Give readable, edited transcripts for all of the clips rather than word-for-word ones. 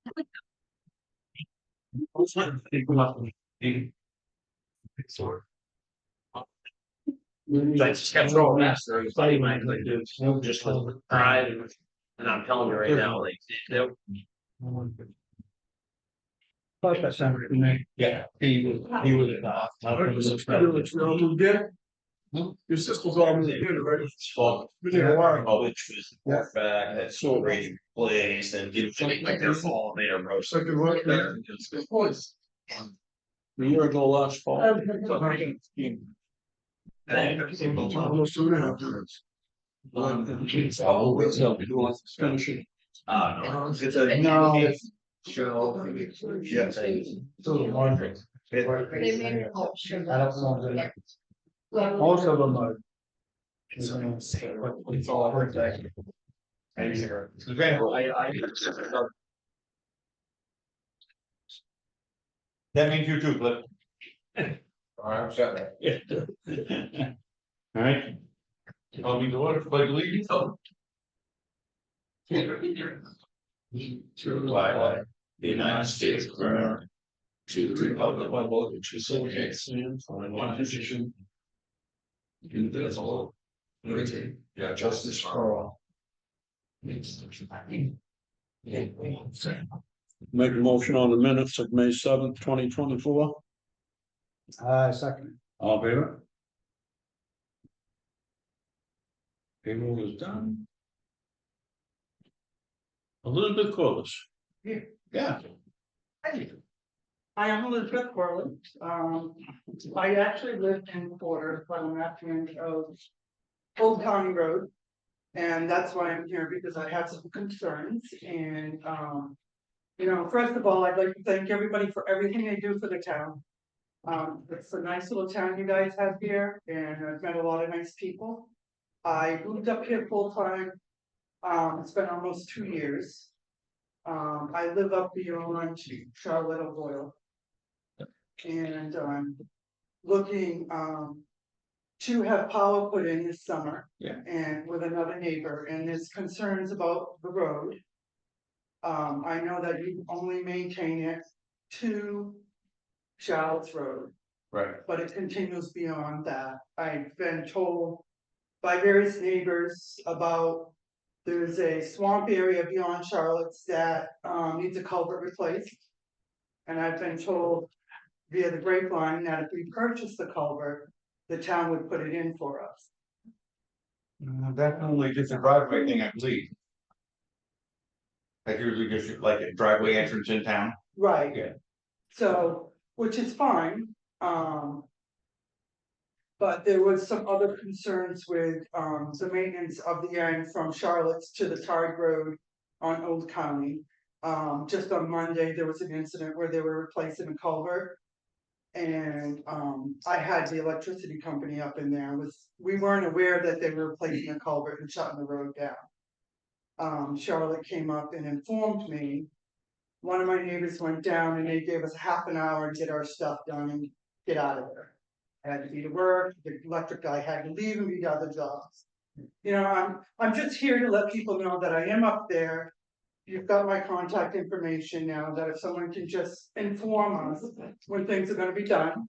I just kept throwing that, so it's funny, man, like, just with pride, and I'm telling you right now, like, they'll. Yeah, he was Your sister's all moved in, right? Been there a while. Which was back, that's so great place, and you know, like they're falling there, bro. So Second right there. a year ago last fall. Almost 2.5 years. Finishing. No, it's a No. show. Yes. Most of them are. It's all hard. That means you too, Cliff. I'm sorry. All right. I'll be the order for the lead. To apply the United States of America to the republic which facilitates on one position. Indivisible, liberty, justice for all. Make a motion on the minutes of May 7th, 2024. Second. All in favor? Payroll is done. Elizabeth Corliss. Yeah. I am Elizabeth Corlett. I actually live in Porter, but I'm at the end of Old County Road. And that's why I'm here, because I have some concerns and, you know, first of all, I'd like to thank everybody for everything they do for the town. It's a nice little town you guys have here, and I've met a lot of nice people. I moved up here full time. It's been almost 2 years. I live up beyond Charlotte O'Boyle. And I'm looking to have power put in this summer. Yeah. And with another neighbor, and there's concerns about the road. I know that you only maintain it to Charlotte's Road. Right. But it continues beyond that. I've been told by various neighbors about there's a swamp area beyond Charlotte's that needs a culvert replaced. And I've been told via the grapevine that if we purchase the culvert, the town would put it in for us. That only gets a driveway thing, I believe. That usually gives you like a driveway entrance in town. Right. Yeah. So, which is fine, but there was some other concerns with, the maintenance of the end from Charlotte's to the Tard Road on Old County. Just on Monday, there was an incident where they were replacing a culvert. And, I had the electricity company up in there, we weren't aware that they were replacing a culvert and shutting the road down. Charlotte came up and informed me. One of my neighbors went down and they gave us half an hour to get our stuff done and get out of there. I had to be to work, the electric guy had to leave and be to other jobs. You know, I'm just here to let people know that I am up there. You've got my contact information now, that if someone can just inform us when things are gonna be done.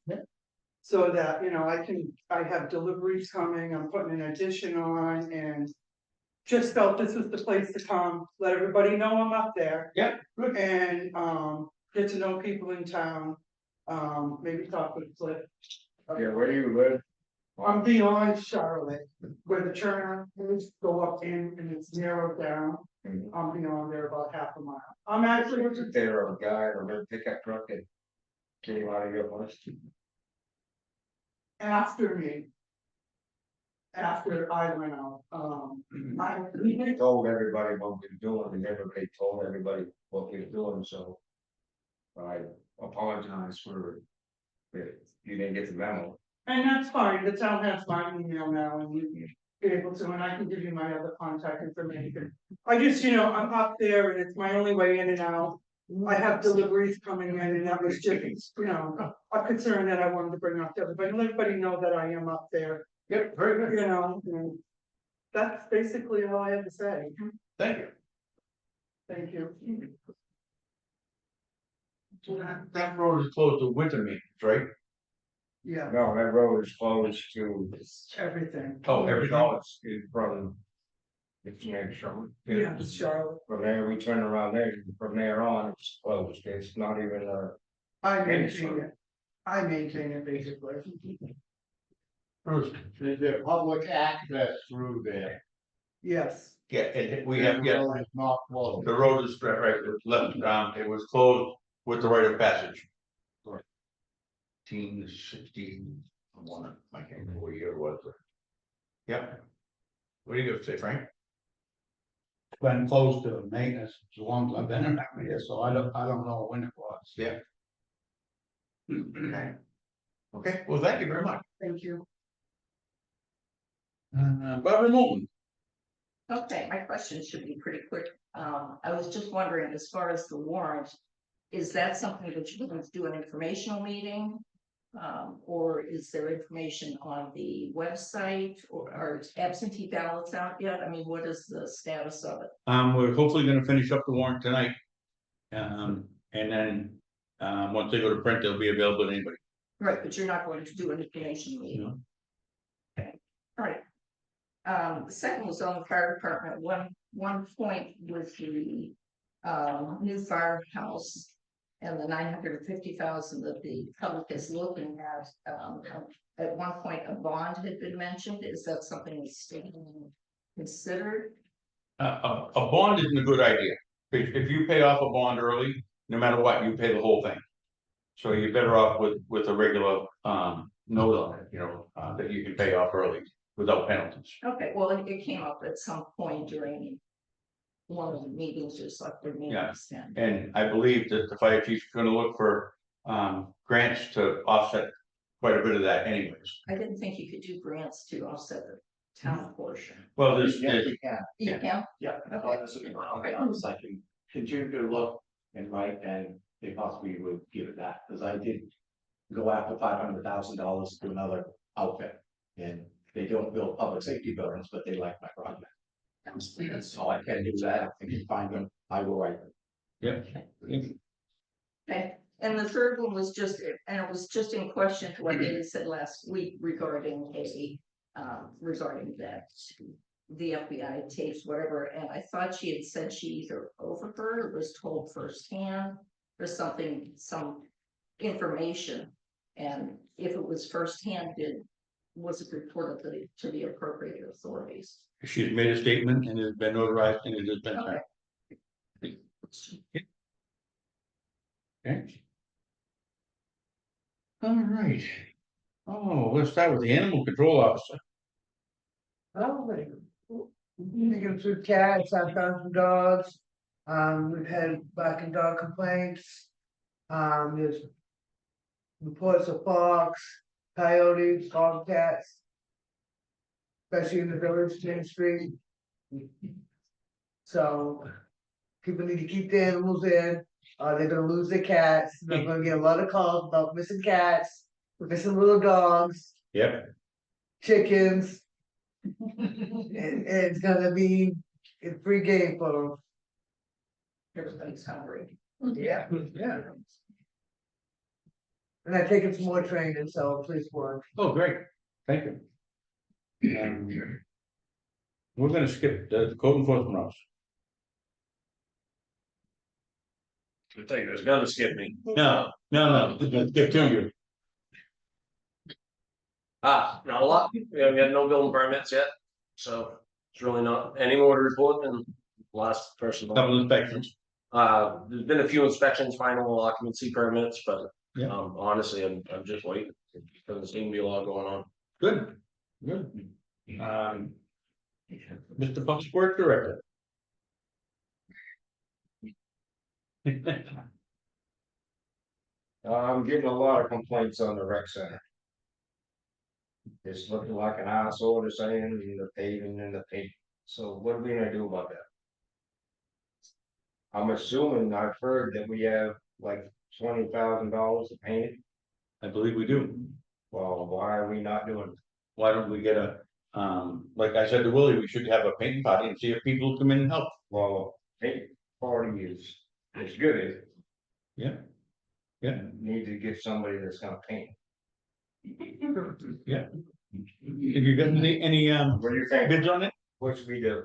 So that, you know, I have deliveries coming, I'm putting an addition on, and just felt this was the place to come, let everybody know I'm up there. Yeah, good. And, get to know people in town, maybe talk with Cliff. Yeah, where do you live? I'm beyond Charlotte, where the turn is go up in and it's narrowed down. I'm beyond there about half a mile. I'm actually Is there a guy or a pickup truck that came out of your place? after me. After I went out, We told everybody what we were doing, and everybody told everybody what we were doing, so. I apologize for if you didn't get the memo. and that's fine, the town has my email now and you be able to, and I can give you my other contact information. I just, you know, I'm up there and it's my only way in and out. I have deliveries coming in and that was just, you know, a concern that I wanted to bring up to everybody, let everybody know that I am up there. Yep, very good. You know, and that's basically all I have to say. Thank you. Thank you. That road is closed to winter maintenance, right? Yeah, No, that road is closed to. everything. Oh, everything. No, it's from. It's near Sherman. Yeah, Charlotte. From there, we turn around there, from there on, it's closed, it's not even I maintain it. I maintain it basically. Bruce, Is there public access through there? Yes, yeah, and we have, The yeah, road is not closed. the road is right, it was left, it was closed with the right of passage. 1961, I can't remember what year it was. Yeah. What do you have to say, Frank? Been closed to maintenance as long as I've been around here, so I don't know when it was. Yeah. Okay. Okay, well, thank you very much. thank you. Bobby Moulton. Okay, my question should be pretty quick. I was just wondering, as far as the warrant, is that something that you're going to do an informational meeting? Or is there information on the website or are absentee ballots out yet? I mean, what is the status of it? We're hopefully gonna finish up the warrant tonight. And then, once they go to print, they'll be available to anybody. Right, but you're not going to do an information meeting. No. Okay, all right. The second was on the fire department. One point with the new firehouse and the 950,000 that the public is looking at. At one point, a bond had been mentioned. Is that something that's being considered? A bond isn't a good idea. If you pay off a bond early, no matter what, you pay the whole thing. So you're better off with a regular, note on it, that you can pay off early without penalties. Okay, well, it came up at some point during one of the meetings, just like the meetings. And I believe that the fire chief is gonna look for, grants to offset quite a bit of that anyways. I didn't think you could do grants to offset the town portion. Well, there's, We can. You Yeah. can? Yeah, okay, I was like, continue to look and write, and they possibly would give it back, because I did go after $500,000 to another outfit. And they don't build public safety buildings, but they like my project. So I can do that, if I can find them, I will write them. Okay, and the third one was just, and it was just in question to what they said last week regarding regarding that. The FBI tapes, whatever, and I thought she had said she either overheard or was told firsthand or something, some information. And if it was firsthand, was it reported to the appropriate authorities? she's made a statement and it has been notarized and it has been signed. Okay. All right. Oh, let's start with the animal control officer. Thinking through cats, I found some dogs. We've had bark and dog complaints. There's reports of fox, coyotes, dog cats. Especially in the village, Main Street. So people need to keep the animals in, they're gonna lose their cats, they're gonna get a lot of calls about missing cats, missing little dogs, Yep. chickens. And it's gonna be a free game for them. Everybody's hungry. Yeah. And I take it some more training, so please work. Oh, great. Thank you. We're gonna skip the code enforcement officer. I tell you, there's gonna skip me. No, get to you. Not a lot. We had no building permits yet, so it's really not any more to report than last person. Couple inspections. There's been a few inspections, final occupancy permits, but Yeah. honestly, I'm just waiting. There doesn't seem to be a lot going on. Good. Mr. Public Works Director. I'm getting a lot of complaints on the rec center. It's looking like an asshole, they're saying, and the paving and the paint, so what are we gonna do about that? I'm assuming, I've heard that we have like $20,000 to paint it, I believe we do. well, why are we not doing it? Why don't we get a, like I said to Willie, we should have a painting party and see if people come in and help. Well, paint party is good, Yeah. Yeah. Need to get somebody that's gonna paint. Yeah. Have you got any What do you think? bids on it? What should we do?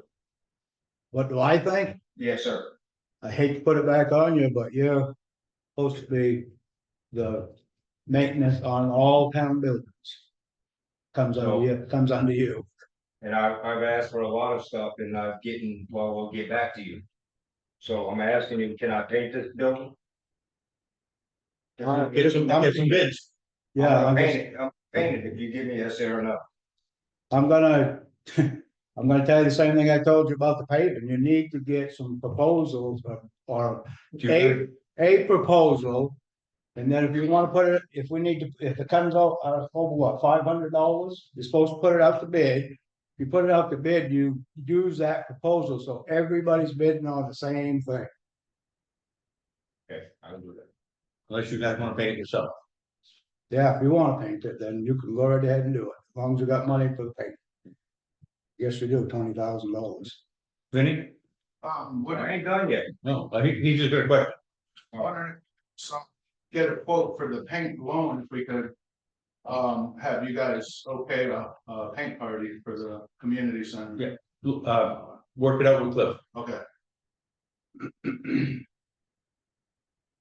What do I think? Yes, sir. I hate to put it back on you, but you're supposed to be the maintenance on all town buildings. Comes under you. And I've asked for a lot of stuff and I'm getting, well, we'll get back to you. So I'm asking you, can I paint this building? Get some bids. Yeah, I'm painted if you give me yes or no. I'm gonna, I'm gonna tell you the same thing I told you about the paving. You need to get some proposals or a proposal. And then if you wanna put it, if it comes out, over what, $500, you're supposed to put it out to bid. If you put it out to bid, you use that proposal, so everybody's bidding on the same thing. Okay, I'll do that. Unless you guys wanna paint it yourself. Yeah, if you wanna paint it, then you can go right ahead and do it, as long as you got money for the paint. Yes, we do, $20,000. Vinnie? I ain't done yet. No, he's just got a question. Wondering, get a quote for the paint alone, if we could. Have you guys okay a paint party for the community center? Yeah. Work it out with Cliff. Okay.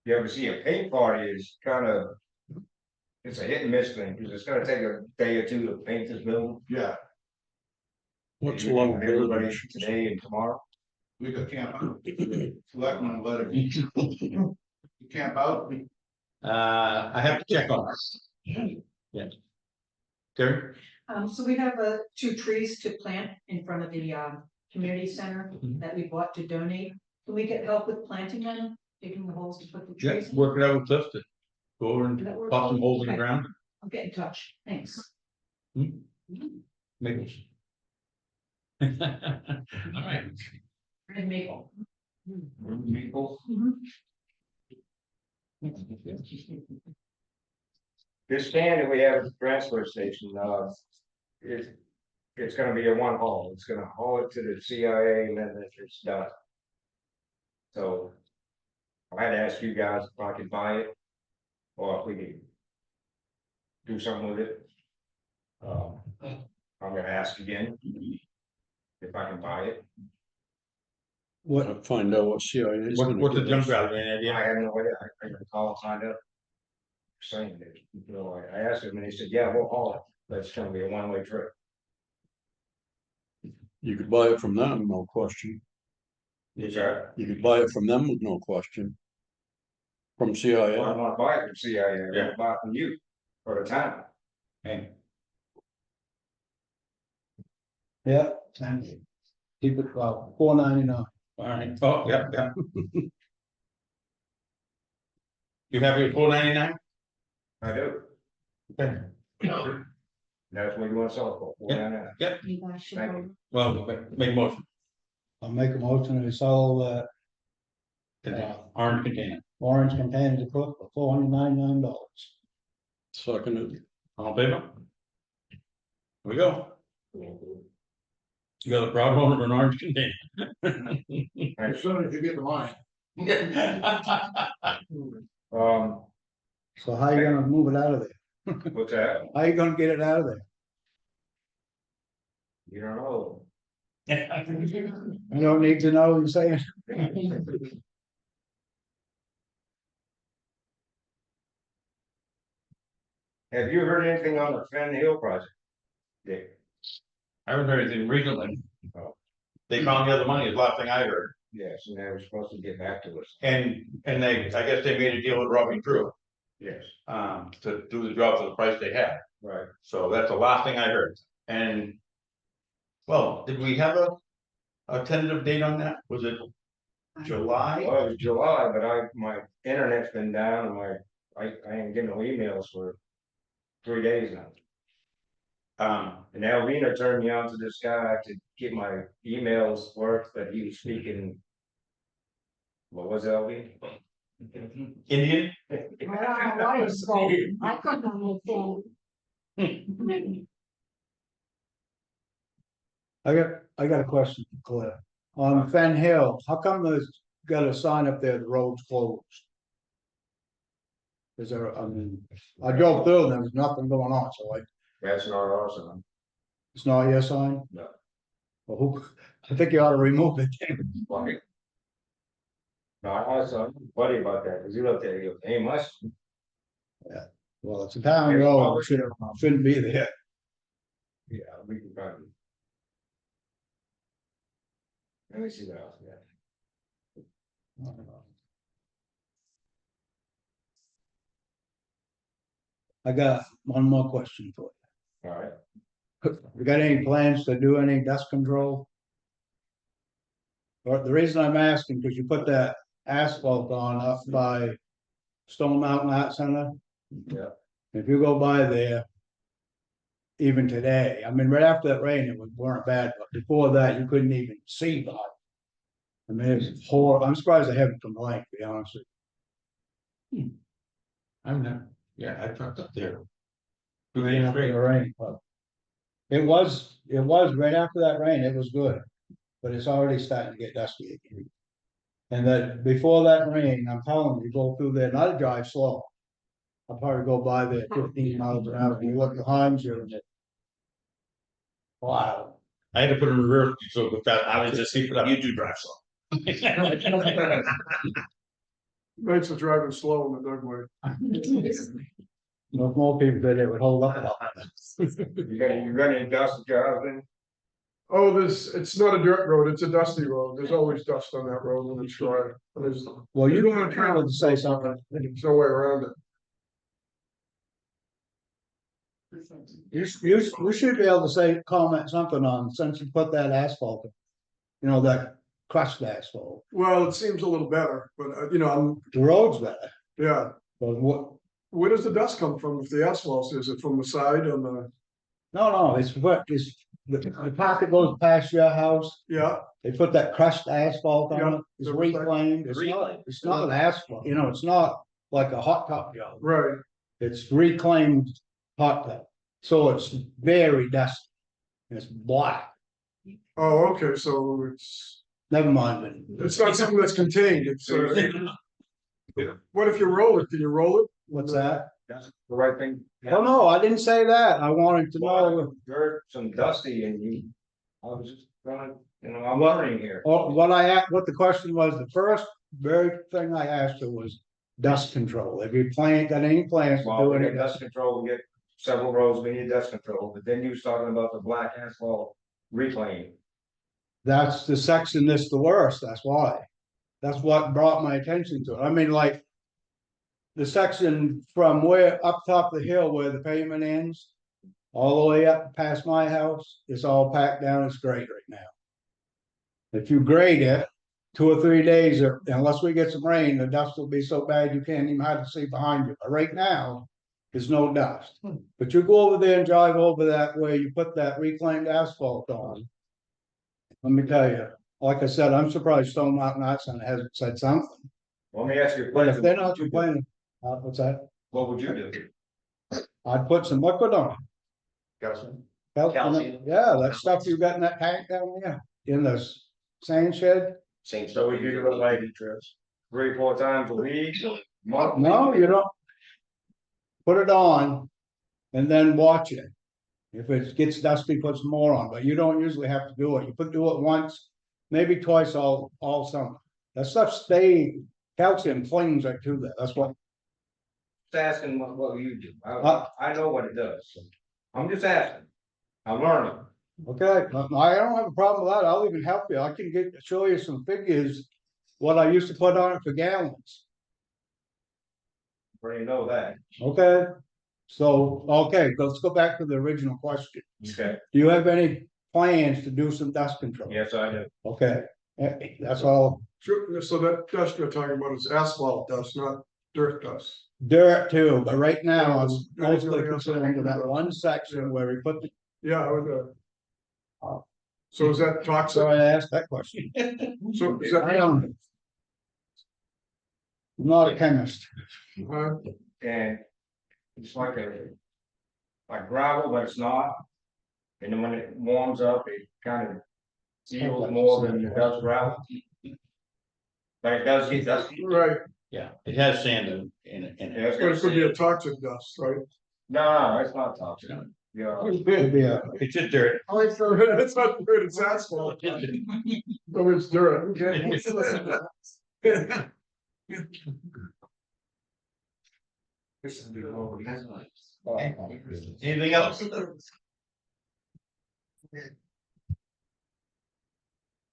You ever see a paint party is kind of, it's a hit and miss thing, because it's gonna take a day or two to paint this building. Yeah, What's You along want with everybody everybody? today and tomorrow? we could camp out. Selectmen let it. Camp out. I have to check on it. Yeah. Terry? So we have two trees to plant in front of the community center Mhm. that we bought to donate. Can we get help with planting them, digging the holes to put the Yeah, trees in? work it out with Cliff to go over and Does that work? pop some holes in the Okay. ground. I'll get in touch, thanks. Maybe. All right. Red maple. People, this stand that we have at the transfer station, it's gonna be a one haul, it's gonna haul it to the CIA and then it's done. So. I had to ask you guys if I could buy it. Or if we could. Do something with it. I'm gonna ask again. If I can buy it. What, find out what CIA is. What's the jump value, any I idea? have no idea, I can call and find out. Saying that, you know, I asked him and he said, yeah, we'll haul it, that's gonna be a one-way trip. You could buy it from them, no question. Is that? You could buy it from them with no question. From Well, I CIA. wanna buy it from CIA, I Yeah. wanna buy it from you, for the town. Hey, Yeah, and keep it about $4.99. all right. Oh, yeah. You have your $4.99? I do, Okay. that's what you wanna sell it for, $4.99. You guys should Thank go. you. Well, make a motion. I'll make a motion to sell Orange container. orange containers of cook for $499. Seconded. All in favor? Here we go. You got a proud owner of an orange container. As soon as you get the money. So how you gonna move it out of there? What's that? How you gonna get it out of there? You don't know. You don't need to know, you're saying? Have you heard anything on the Fen Hill project? Dick? I haven't heard anything recently. Oh. They found the other money, is the last thing I heard. Yes, and they were supposed to get back to us. And they, I guess they made a deal with Robbie Drew, Yes, to do the job for the price they had. right. So that's the last thing I heard. And, well, did we have a tentative date on that? Was it July? Well, it was July, but my internet's been down and I ain't getting no emails for 3 days now. And Alvina turned me on to this guy to get my emails work, but he was speaking. What was Alvina? Indian? I couldn't understand. I got a question for Cliff. On Fen Hill, how come there's got a sign up there, the road's closed? Is there, I mean, I drove through and there was nothing going on, so like, That's not our sign. it's not your sign? No. Well, who, I think you ought to remove it. Like. No, I asked my buddy about that, cause he looked at it, he goes, hey, must. Well, it's a town road, it shouldn't be there. Yeah, we can probably. Let me see what else, yeah. I got one more question for All right, you. You got any plans to do any dust control? Or the reason I'm asking, because you put that asphalt on up by Stone Mountain Art Center. yeah, If you go by there. Even today, I mean, right after that rain, it weren't bad, but before that, you couldn't even see behind. I mean, it's horrible. I'm surprised they haven't complained, to be honest with I'm not, yeah, I trucked up there. you. Right after the rain, but it was right after that rain, it was good, but it's already starting to get dusty again. And then before that rain, I'm telling you, go through there, not to drive slow. I'll probably go by there 15 miles an hour, and you look behind you and it. Wow. I had to put it in reverse, so the fast, I was just keep it up. You do drive slow. Nights of driving slow in the dog way. If more people did, it would hold up. you're gonna dust the job then? Oh, it's not a dirt road, it's a dusty road. There's always dust on that road when it's dry. There's Well, you don't want to try to say something. no way around it. You should be able to say, comment something on, since you put that asphalt. You know, that crushed asphalt, Well, it seems a little better, but the road's better, yeah. but what, Where does the dust come from if the asphalt, is it from the side on the, no, it's what is. The part that goes past your house, yeah, they put that crushed asphalt on Yeah, it, it's the- reclaimed, it's not an asphalt, it's not like a hot top job. right, It's reclaimed hot top, so it's very dusty. It's black, oh, okay, so never mind. it's not something that's contained, it's what if you roll it, can you roll it? What's that? That's the right thing. Oh, no, I didn't say that, I wanted to know. Dirt, some dusty and I was just gonna, I'm learning here. What the question was, the first very thing I asked her was dust control. Have you got any plans to Well, do we any get dust control, we get several roads, we need dust control, but then you was talking about the black asphalt reclaim. That's the section that's the worst, that's why. That's what brought my attention to it. I mean, like. The section from where up top of the hill where the pavement ends. All the way up past my house, it's all packed down and straight right now. If you grade it, 2 or 3 days, or unless we get some rain, the dust will be so bad you can't even hardly see behind you. But right now, there's no dust. But you go over there and drive over that way, you put that reclaimed asphalt on. Let me tell you, like I said, I'm surprised Stone Mountain Art Center hasn't said something. Let me ask you a But if question. they're not complaining, what's that? What would you do? I'd put some liquid on it. Calcium? Calcium. Yeah, that stuff you got in that tank down there, in the sand shed. Same So stuff. we do it like 3, 4 times a week, month? No, you don't. Put it on and then watch it. If it gets dusty, put some more on, but you don't usually have to do it. You do it once, maybe twice all summer. That stuff calcium clings right to that. That's what. Just asking what you do. I know what it does. I'm just asking. I'm learning. Okay, I don't have a problem with that. I'll even help you. I can show you some figures. What I used to put on it for gallons. Already know that. Okay. So, okay, let's go back to the original question. Okay. Do you have any plans to do some dust control? Yes, I do. Okay, that's all. Sure, so that dust you're talking about is asphalt dust, not dirt dust. Dirt too, but right now I'm Yeah, mostly yeah, concerned with that yeah. one section where we put the, Yeah, I would, so is that toxic? sorry I asked that question. So is I that, am not a chemist. And it's like gravel, but it's not. And then when it warms up, it kind of seals more than it does gravel. But it does get dusty. right, Yeah, it has sand in it. Yeah, it's But gonna it could be a say- toxic dust, right? No, it's not toxic. Yeah. Could be a, It's just dirt. Oh, it's it's not dirt, it's asphalt. Oh, it's dirt. Anything else?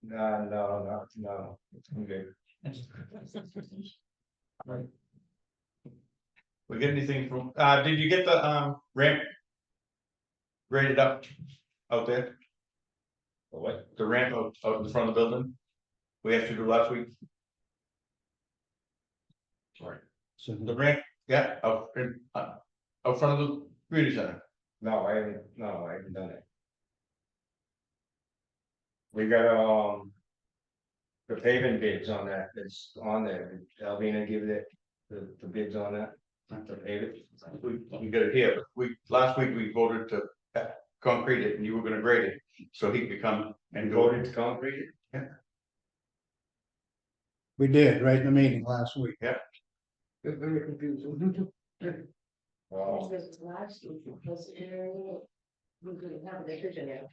No. Okay. We get anything from, did you get the, ramp? Graded up out there? What? The ramp out in front of the building? We have to do last week? Sorry. so The ramp, yeah, out front of the community center. No, I haven't done it. We got, the paving bids on that, it's on there, Alvina give it, the bids on that, to pave it. We got it here, but last week we voted to concrete it and you were gonna grade it, so he could come and go. Voted to concrete it? we did, right in the meeting last week. It's very confusing. Well, Last week, because we could have a decision now.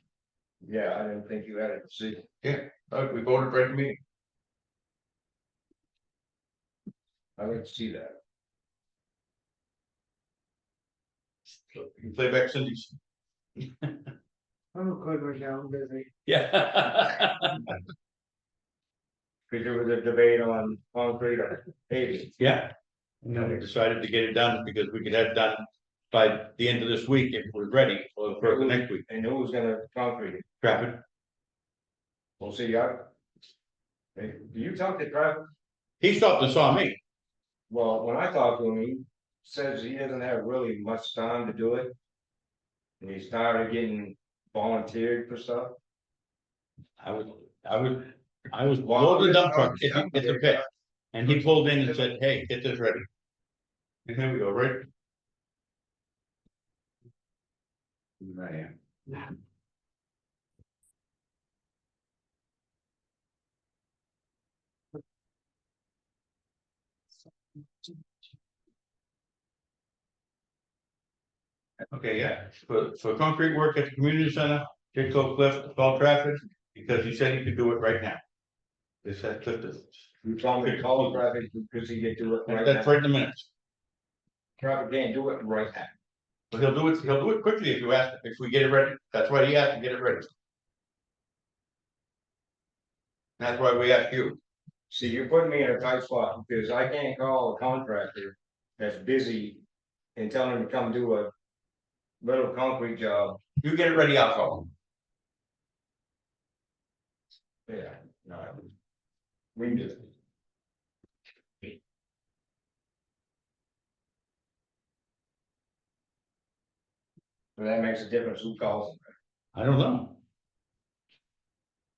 yeah, I didn't think you had a decision. We voted right in the meeting. I didn't see that. So you can play back Cindy's. I'm good right now, I'm busy. Yeah. Cause there was a debate on concrete or paving. Yeah. And then we decided to get it done because we could have it done by the end of this week if we're ready for the next week. And who was gonna concrete it? Traffic. We'll see, hey, do you talk to Travis? He stopped and saw me. Well, when I talked to him, he says he doesn't have really much time to do it. And he started getting volunteered for stuff. I was loading the dump truck, it's a pit. And he pulled in and said, hey, get this ready. And here we go, right? Right. Okay, yeah, for concrete work at the community center, Jigsaw Cliff, call traffic, because he said he could do it right now. They said Cliff does. You told me to call Travis because he could do it right That's now. right in the minutes. Travis can't do it right now. But he'll do it quickly if you ask, if we get it ready. That's why he asked to get it ready. That's why we asked you. See, you're putting me in a tight spot because I can't call a contractor that's busy and tell him to come do a little concrete job. You get it ready, I'll call him. Yeah, no. We can do it. So that makes a difference who calls him. I don't know.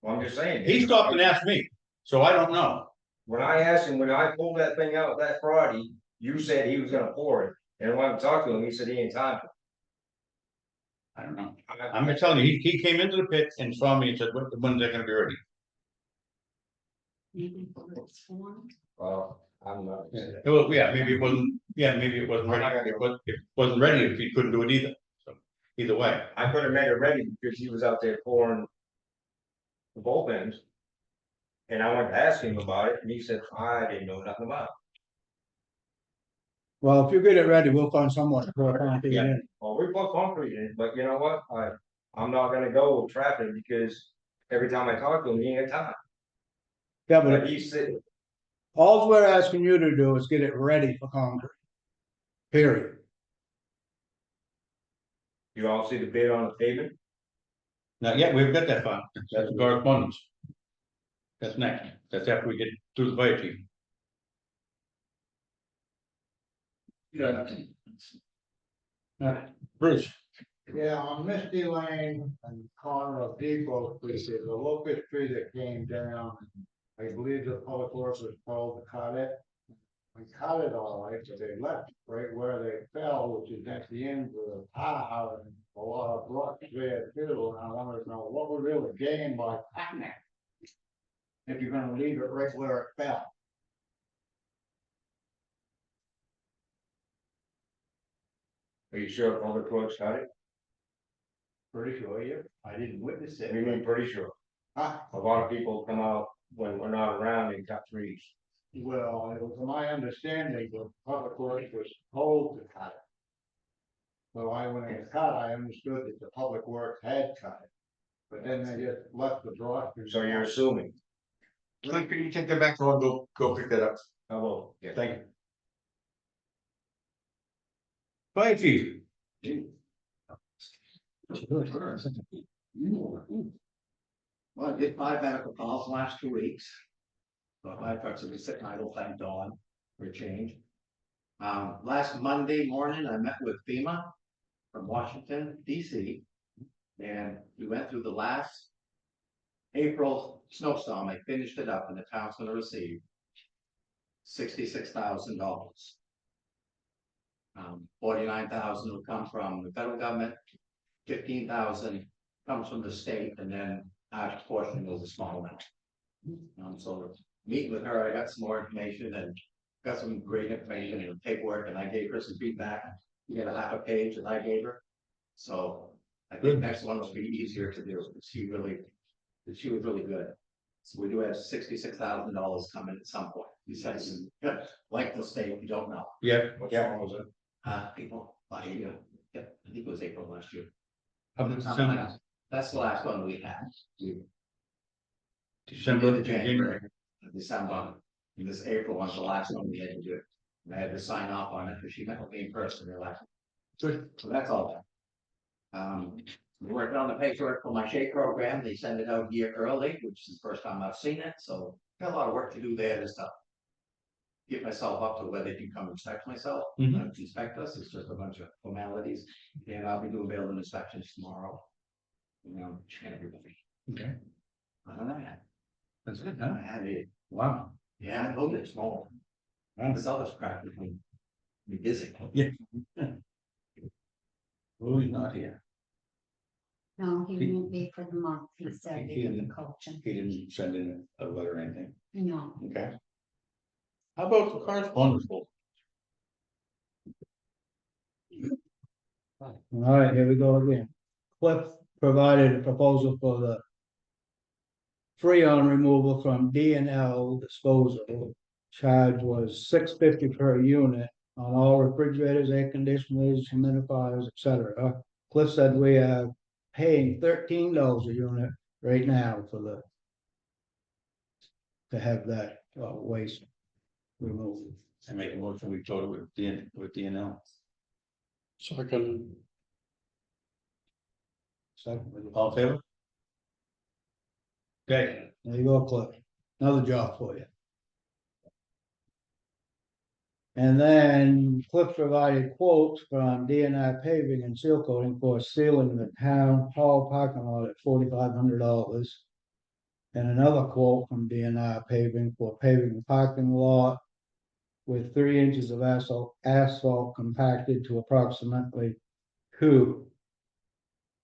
Well, I'm just saying. He stopped and asked me, so I don't know. When I asked him, when I pulled that thing out that Friday, you said he was gonna pour it. And when I talked to him, he said he ain't time. I don't know. I'm just telling you, he came into the pit and saw me and said, when's that gonna be ready? Well, I'm not. Well, yeah, maybe it wasn't ready. It wasn't ready if he couldn't do it either. So either way. I could have made it ready because he was out there pouring the bullpens. And I went to ask him about it and he said, I didn't know nothing about it. Well, if you get it ready, we'll find someone to pour concrete in. Well, we put concrete in, it, but you know what? I'm not gonna go with traffic because every time I talk to him, he ain't got time. Yeah, But but he's sitting, all we're asking you to do is get it ready for concrete. Period. you all see the bid on the pavement? Now, yeah, we've got that file. That's the correspondence. That's next. That's after we get through the fire chief. Bruce. Yeah, on Misty Lane and corner of Depot Street, there's a locust tree that came down. I believe the public works was told to cut it. We cut it all right, but they left right where they fell, which is at the end of the power and a lot of brush there too. And I wanted to know what we really gain by cutting it. If you're gonna leave it right where it fell. Are you sure Public Works got it? Pretty sure, yeah, I didn't witness I it. mean, pretty sure. A lot of people come out when we're not around and cut trees. Well, it was my understanding that Public Works was told to cut it. So when it was cut, I understood that the Public Works had cut it. But then they just left the brush. So you're assuming. Can you take that back, I'll go pick that up, Hello. Yeah. thank you. Fire chief. Well, I did 5 medical calls the last 2 weeks. But my trucks have been sitting idle, thank dawn for a change. Last Monday morning, I met with FEMA from Washington DC. And we went through the last April snowstorm. I finished it up and the town's gonna receive $66,000. 49,000 will come from the federal government, 15,000 comes from the state, and then our portion is a small amount. So meeting with her, I got some more information and got some great information and paperwork, and I gave her some feedback. You get a half a page that I gave her. So I think next one will be easier to do. She was really good. So we do have $66,000 coming at some point. He says, like the state, we don't know. Yeah, Yeah. Was it? People, I think it was April last year. Up in December. That's the last one we had. December, We did the January, December, and this April was the last one we had to do. And I had to sign off on it, because she met with me in person, they're like. Good. So that's all that. We're working on the paperwork for my shake program, they send it out a year early, which is the first time I've seen it, so got a lot of work to do there this stuff. Get myself up to where they can come inspect myself, inspect us, it's just a bunch of formalities, and I'll be doing building inspections tomorrow. You know, and everybody. Okay. I don't know that. That's it, I had it, Wow. yeah, I hope it's small. Wow. This other's practically be busy. Yeah. Louis not here. No, he won't be for the month, he said He he was didn't- coaching, He didn't send in a letter or anything. no. Okay. How about the correspondence? Folder? All right, here we go again. Cliff provided a proposal for the freon removal from D and L disposal. Charge was $6.50 per unit on all refrigerators, air conditioners, humidifiers, etc. Cliff said we are paying $13 a unit right now for to have that waste removed. I make a motion, we total with DNL. Second. Second, All in favor? Okay, there you go, Cliff. Another job for you. And then Cliff provided quotes from DNI paving and seal coating for sealing the town hall parking lot at $4,500. And another quote from DNI paving for paving the parking lot with 3 inches of asphalt compacted to approximately 2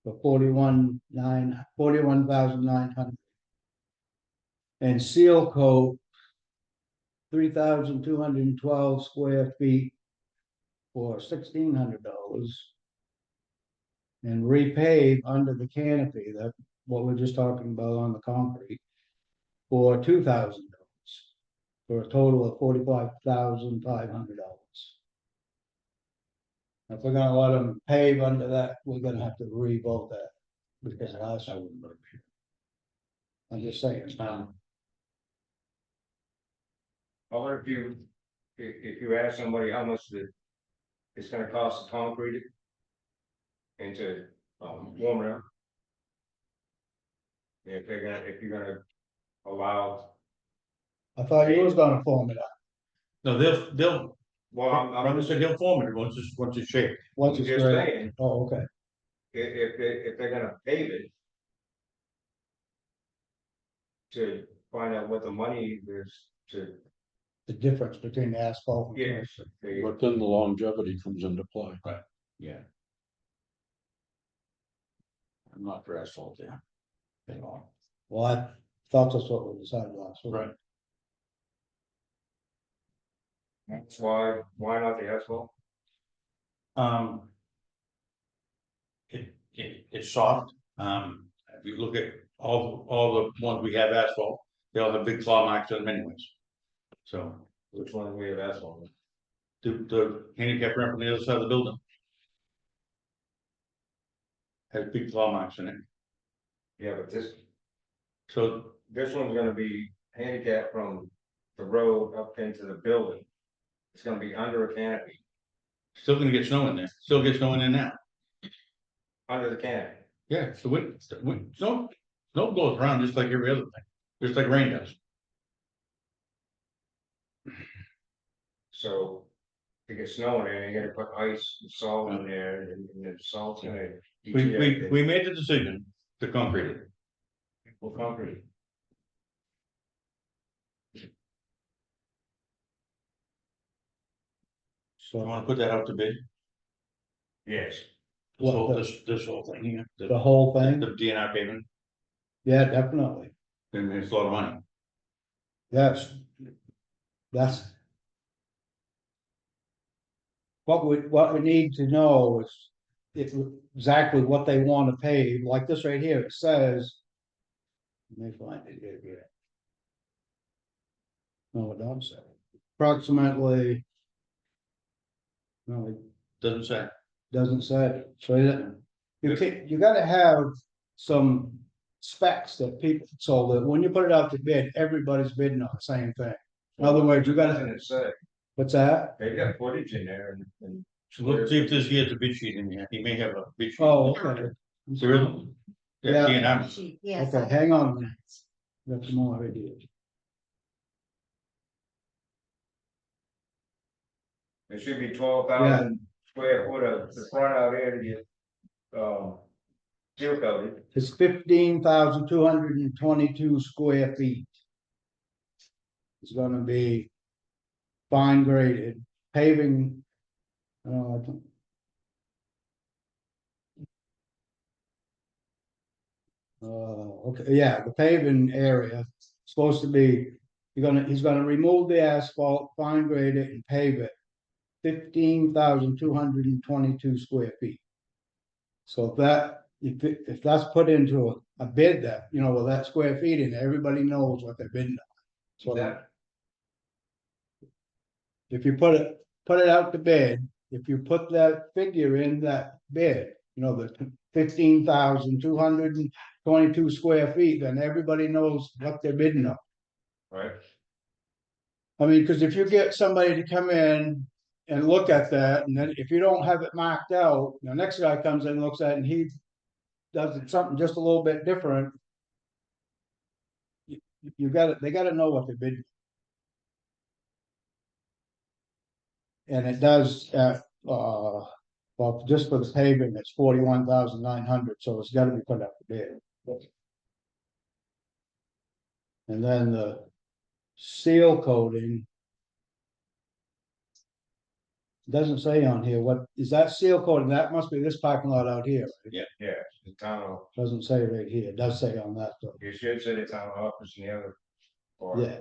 for $41,900. And seal coat 3,212 square feet for $1,600. And repave under the canopy, that what we're just talking about on the concrete, for $2,000. For a total of $45,500. If we're gonna let them pave under that, we're gonna have to revote that. Because last I wouldn't. I'm just saying. Or if you ask somebody how much it's gonna cost to concrete it. And to, warm it up. If you're gonna allow, I thought he was gonna form it up. no, they'll, well, I'm Brother just, said he'll form it once it's shaped. Once I'm it's just ready. saying, Oh, okay. if they're gonna pave it. To find out what the money is to. The difference between the asphalt and. Yes. But then the longevity comes into play. Yeah. I'm not for asphalt there. Well, I thought that's what we decided last week. Right. That's why not the asphalt? it's soft, if you look at all the ones we have asphalt, they all have big claw marks on them anyways. So, Which one we have asphalt? the handicap ramp on the other side of the building. Has big claw marks in it, Yeah, but so this one's gonna be handicapped from the road up into the building. It's gonna be under a canopy, still gonna get snow in there, still gets snow in there now. under the canopy. Yeah, so snow goes around just like every other thing, just like rain does. So to get snow in there, you gotta put ice and salt in there, and the salt's gonna. We made the decision to concrete it. Well, concrete. So I wanna put that out to bid, Yes. What, this whole thing here. the whole thing, The DNR payment, yeah, definitely, and it's a lot of money. yes. That's. What we need to know is if exactly what they want to pay, like this right here, it says. Let me find it here. No, it don't say, approximately. No, it Doesn't say. doesn't say, so you gotta have some specs that people, so that when you put it out to bid, everybody's bidding on the same thing. In other words, you Nothing gotta, to say, what's that? they got footage in there and. So let's see if this he has a bid sheet in here, he may have a bid sheet. Oh, okay. There isn't. Yeah. DNR. Yes. Okay, hang on. Got some more ideas. It should be 12,000 square foot of the front out here to get, seal coated. It's 15,222 square feet. It's gonna be fine graded paving. I think- okay, yeah, the paving area, supposed to be, he's gonna remove the asphalt, fine grade it and pave it. 15,222 square feet. So if that's put into a bid that, with that square feet in, everybody knows what they're bidding on. So if you put it out to bid, if you put that figure in that bid, the 15,222 square feet, then everybody knows what they're bidding on. Right. I mean, because if you get somebody to come in and look at that, and then if you don't have it marked out, the next guy comes in and looks at it and he does something just a little bit different. They gotta know what they're bidding. And it does well, just for the paving, it's 41,900, so it's gotta be put up to bid. And then the seal coating. Doesn't say on here, what, is that seal coating? That must be this parking lot out here. Right? Yeah, the town, Doesn't say right here, it does say on that though. you should say the town office and the other. Or Yeah.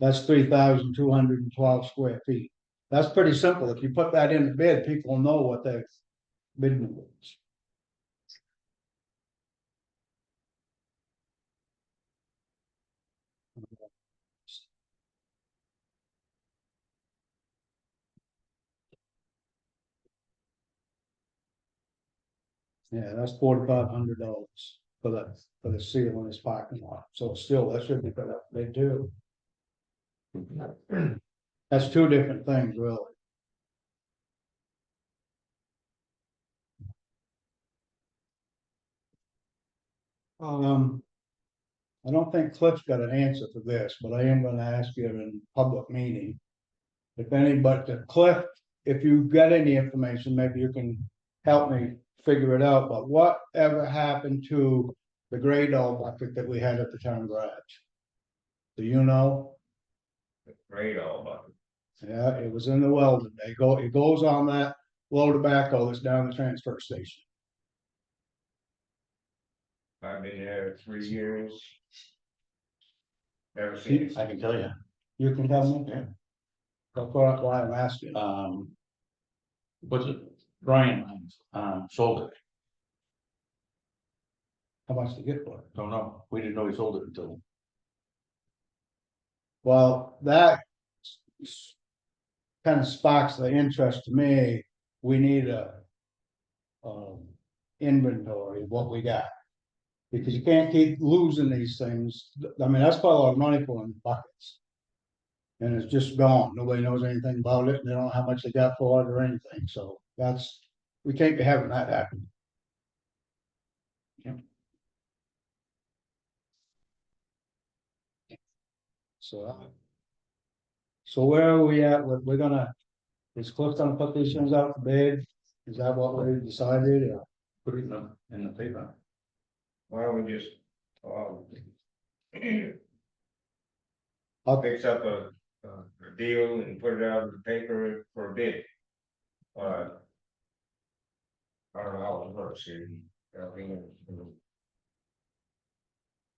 That's 3,212 square feet. That's pretty simple. If you put that in the bid, people know what they're bidding with. Yeah, that's $4,500 for the seal in this parking lot. So still, that should be put up there too. That's two different things, really. I don't think Cliff's got an answer for this, but I am gonna ask you in public meeting. If anybody, Cliff, if you've got any information, maybe you can help me figure it out, but whatever happened to the gray dog bucket that we had at the town garage? Do you know? Great all about it. Yeah, it was in the Weldon. It goes on that load of backhoe that's down the transfer station. I've been there 3 years. Never seen it. I can tell you, You can tell me? Yeah. That's why I'm asking. what's it, Brian, sold it. How much to get for it? Don't know, we didn't know he sold it until. Well, that. Kind of sparks the interest to me, we need a. Inventory of what we got. Because you can't keep losing these things, I mean, that's quite a lot of money for them buckets. And it's just gone, nobody knows anything about it, and they don't know how much they got for it or anything, so that's, we can't be having that happen. So. So where are we at, we're gonna, is Cliff gonna put these things out for bid? Is that what we decided, or? Put it in the paper. Why don't we just, I'll fix up a deal and put it out in the paper for a bid. I don't know how it works here.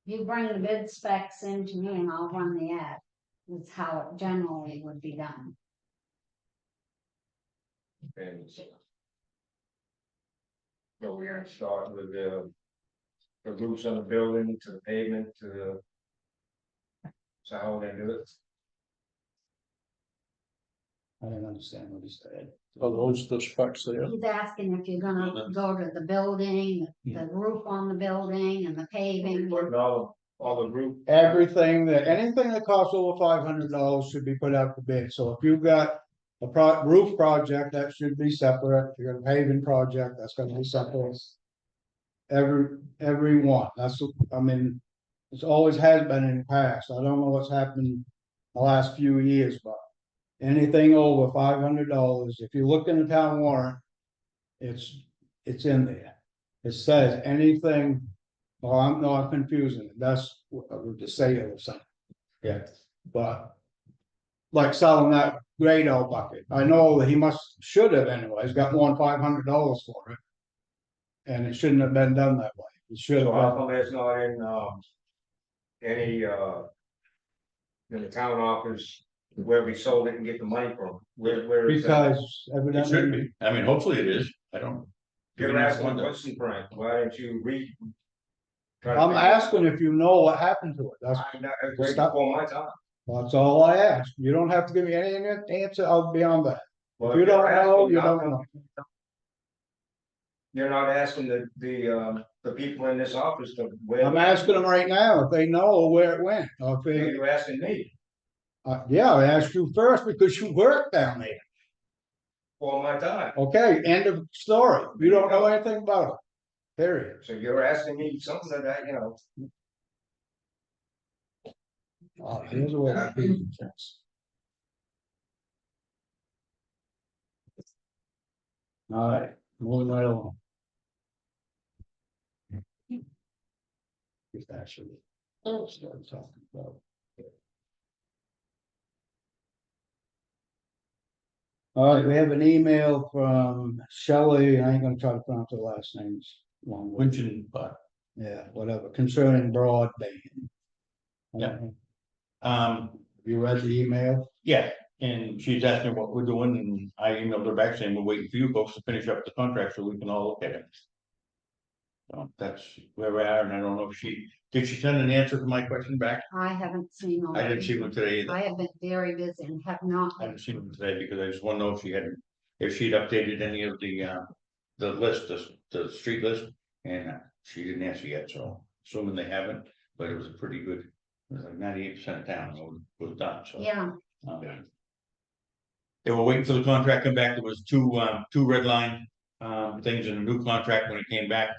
You bring the bid specs in to me and I'll run the ad. That's how it generally would be done. And so we're gonna start with the roofs on the building, to the pavement, to the. So how we're gonna do it? I don't understand what he said. Are those the specs there? He's asking if you're gonna go to the building, the roof on the building and the paving. Putting all the roof. Everything anything that costs over $500 should be put out for bid, so if you've got. A roof project, that should be separate, if you got a paving project, that's gonna be separate. Every one, that's, I mean, it's always has been in the past, I don't know what's happened the last few years, but. Anything over $500, if you look in the town warrant. It's in there, it says anything, well, I'm not confusing it, that's with the sale or something. Yeah, but. Like selling that Grado bucket, I know that he should have anyways, got more than $500 for it. And it shouldn't have been done that way, it should So have how been, come it's not in any in the town office where we sold it and get the money from? Where is that? because It should evidently. be, I mean, hopefully it is, I don't. You're asking a question, Frank, why don't you read? try to I'm figure- asking if you know what happened to it, that's It's way before my time. all I ask, you don't have to give me any answer out beyond that. Well, If you don't you're know, asking, you how don't come know. You're not asking the people in this office to where. I'm asking them right now if they know where it went, or if they, You're asking me yeah, I asked you first because you work down there. for my time. Okay, end of story, you don't know anything about it, period. So you're asking me something that you know. Here's a way to be. All right, moving right along. Just actually. Start talking about. All right, we have an email from Shelley, I ain't gonna try to pronounce her last names. Long way. Winchon, but, Yeah, whatever, concerning broadband. Yeah. Have you read the email? yeah, and she's asking what we're doing, and I emailed her back saying we're waiting for you folks to finish up the contract so we can all look at it. So that's where we are, and I don't know if did she send an answer to my question back? I haven't seen all. I didn't see one today either. I have been very busy and have not. I haven't seen them today because I just want to know if she'd updated any of the list, the street list, and she didn't answer yet, so assuming they haven't, but it was a pretty good, it was like 98% down, was done, so. Yeah, They were waiting for the contract to come back, there was two red line, things in a new contract when it came back.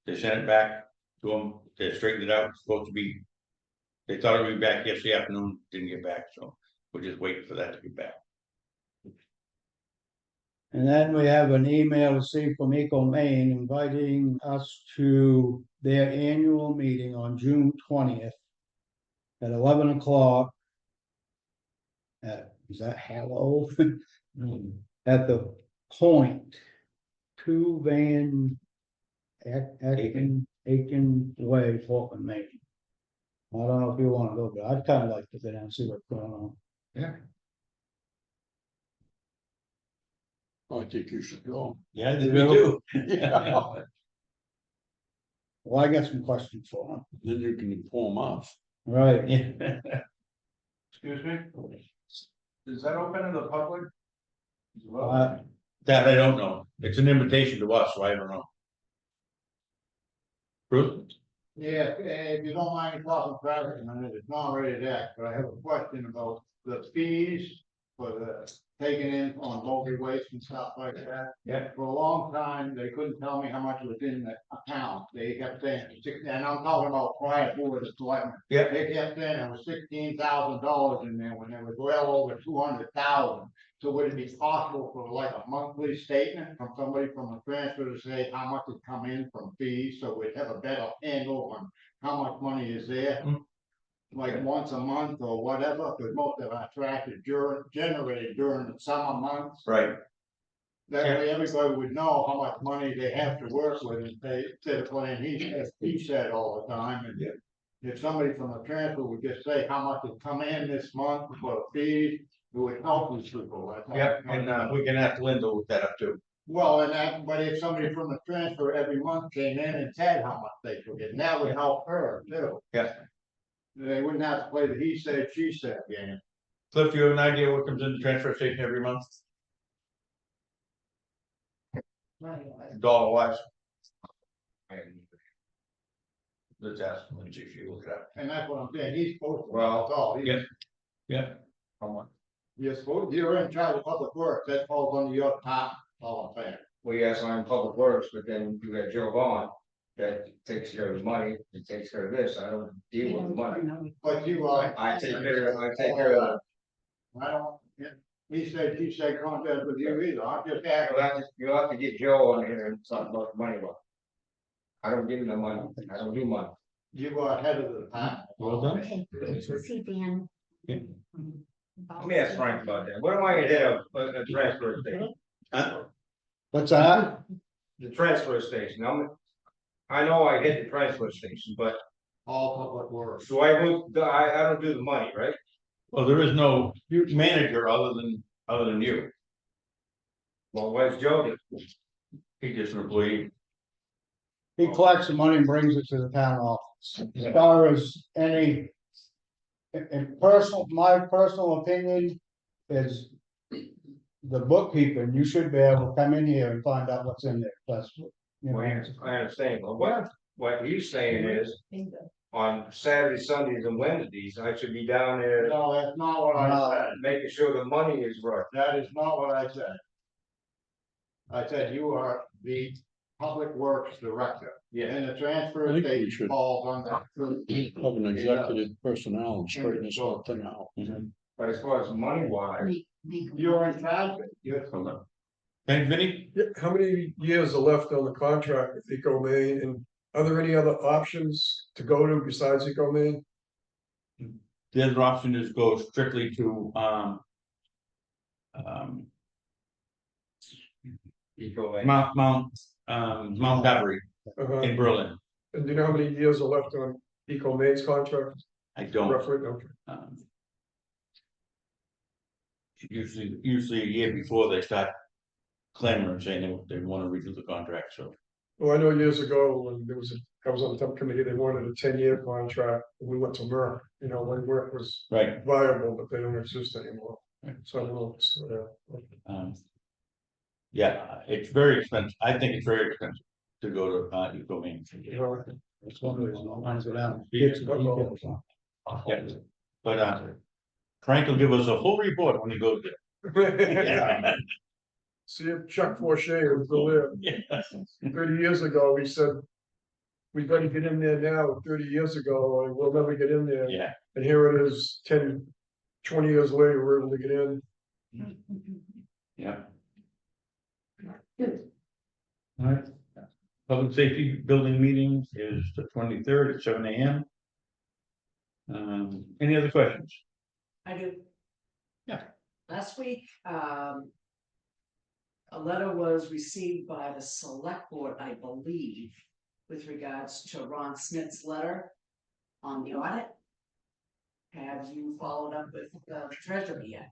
They sent it back to them, they straightened it out, it's supposed to be. They thought it would be back yesterday afternoon, didn't get back, so we're just waiting for that to get back. And then we have an email received from Maine inviting us to their annual meeting on June 20th. At 11 o'clock. Is that Hallow? At the Point. 2 Van Aiken Way, Portland, Maine. I don't know if you wanna go, but I'd kinda like to go down and see what's going on. Yeah. I think you should go. Yeah, me too. Yeah. Well, I got some questions for him. Then you can pull them off. Right. Yeah. Excuse me? Is that open to the public? That I don't know. It's an invitation to us, so I don't know. Bruce? Yeah, if you don't mind talking private, it's not really that, but I have a question about the fees for the taking in on bulky waste and stuff like that. Yeah. For a long time, they couldn't tell me how much was in the account. They kept saying, and I'm talking about prior to the selectmen. Yeah. They kept saying it was $16,000 in there when there was well over 200,000. So would it be possible for like a monthly statement from somebody from the transfer to say how much has come in from fees, so we'd have a better handle on how much money is there? Like once a month or whatever, because most of our trash is generated during the summer months. Right. That way everybody would know how much money they have to work with and pay, instead of playing he said all the time. And if somebody from the transfer would just say how much has come in this month for fees, it would help these people. Yep, and we can ask Linda with that up too. Well, and that, but if somebody from the transfer every month came in and said how much they took in, that would help her too. Yeah. They wouldn't have to play the he said, she said game. Cliff, do you have an idea what comes in the transfer station every month? Dollar wise? Let's ask Lindsay if she will look it up. And that's what I'm saying, he's supposed to. Well, That's all. Yeah. Yeah. You're supposed, you're in charge of public works, that falls under your top, all I'm saying. well, yes, I'm public works, but then you got Joe Vaughn that takes care of the money, and takes care of this, I don't deal with the money. But you, I take care of it. I don't, he said, she said contact with you either, I'm just asking. You'll have to get Joe on here and talk about the money. I don't give him the money, I don't do money. You go ahead of the department. Well done. See, Dan. Let me ask Frank about that, what am I ahead of, a transfer station? What's that? The transfer station, I know I hit the transfer station, but All public works. so I don't do the money, right? Well, there is no manager other than you. Well, where's Joe? He's just an employee. He collects the money and brings it to the town office. As far as any. My personal opinion is. The bookkeeping, you should be able to come in here and find out what's in there, that's, you know. I understand, but what he's saying is, on Saturdays, Sundays and Wednesdays, I should be down there. No, that's not what I said. Making sure the money is right. That is not what I said. I said you are the public works director. Yeah. And the I transfer think we station should- falls under. Have an executive personnel and straighten this whole thing out. But as far as money wise, You're in charge of it. You're. Thanks, Vinnie. Yeah, how many years are left on the contract with Eco Maine, and are there any other options to go to besides Eco Maine? The other option is go strictly to Mount Avery in Berlin. And do you know how many years are left on Eco Maine's contract? I don't. Roughly, okay. Usually a year before they start clamoring, saying they want to redo the contract, so. Well, I know years ago when I was on the top committee, they wanted a 10-year contract, and we went to Merck, when Merck was Right. viable, but they don't exist anymore. So I don't know, Yeah, it's very expensive. I think it's very expensive to go to Eco Maine. It's one of those ones without. Yeah. But Frank will give us a full report when he goes there. See if Chuck Forshey was still there. Yeah. 30 years ago, he said, we better get in there now, 30 years ago, and we'll never get in there. Yeah. And here it is, 10, 20 years later, we're able to get in. Yeah. All right. Public safety building meeting is the 23rd at 7 AM. Any other questions? I do. Yeah. Last week, a letter was received by the select board, I believe, with regards to Ron Smith's letter on the audit. Have you followed up with the treasurer yet?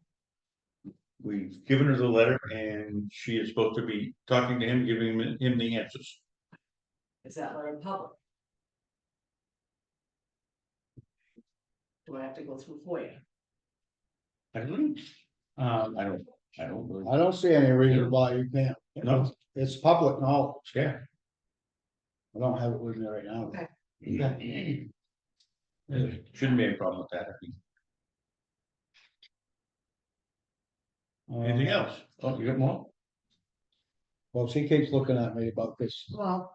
We've given her the letter and she is supposed to be talking to him, giving him the answers. Is that letter public? Do I have to go through FOIA? I don't, I don't believe. I don't see any reason why you can't. No. It's public knowledge. Yeah. I don't have it with me right now. Okay. There shouldn't be any problem with that, I think. Anything else? Oh, you got more? Well, she keeps looking at me about this. Well,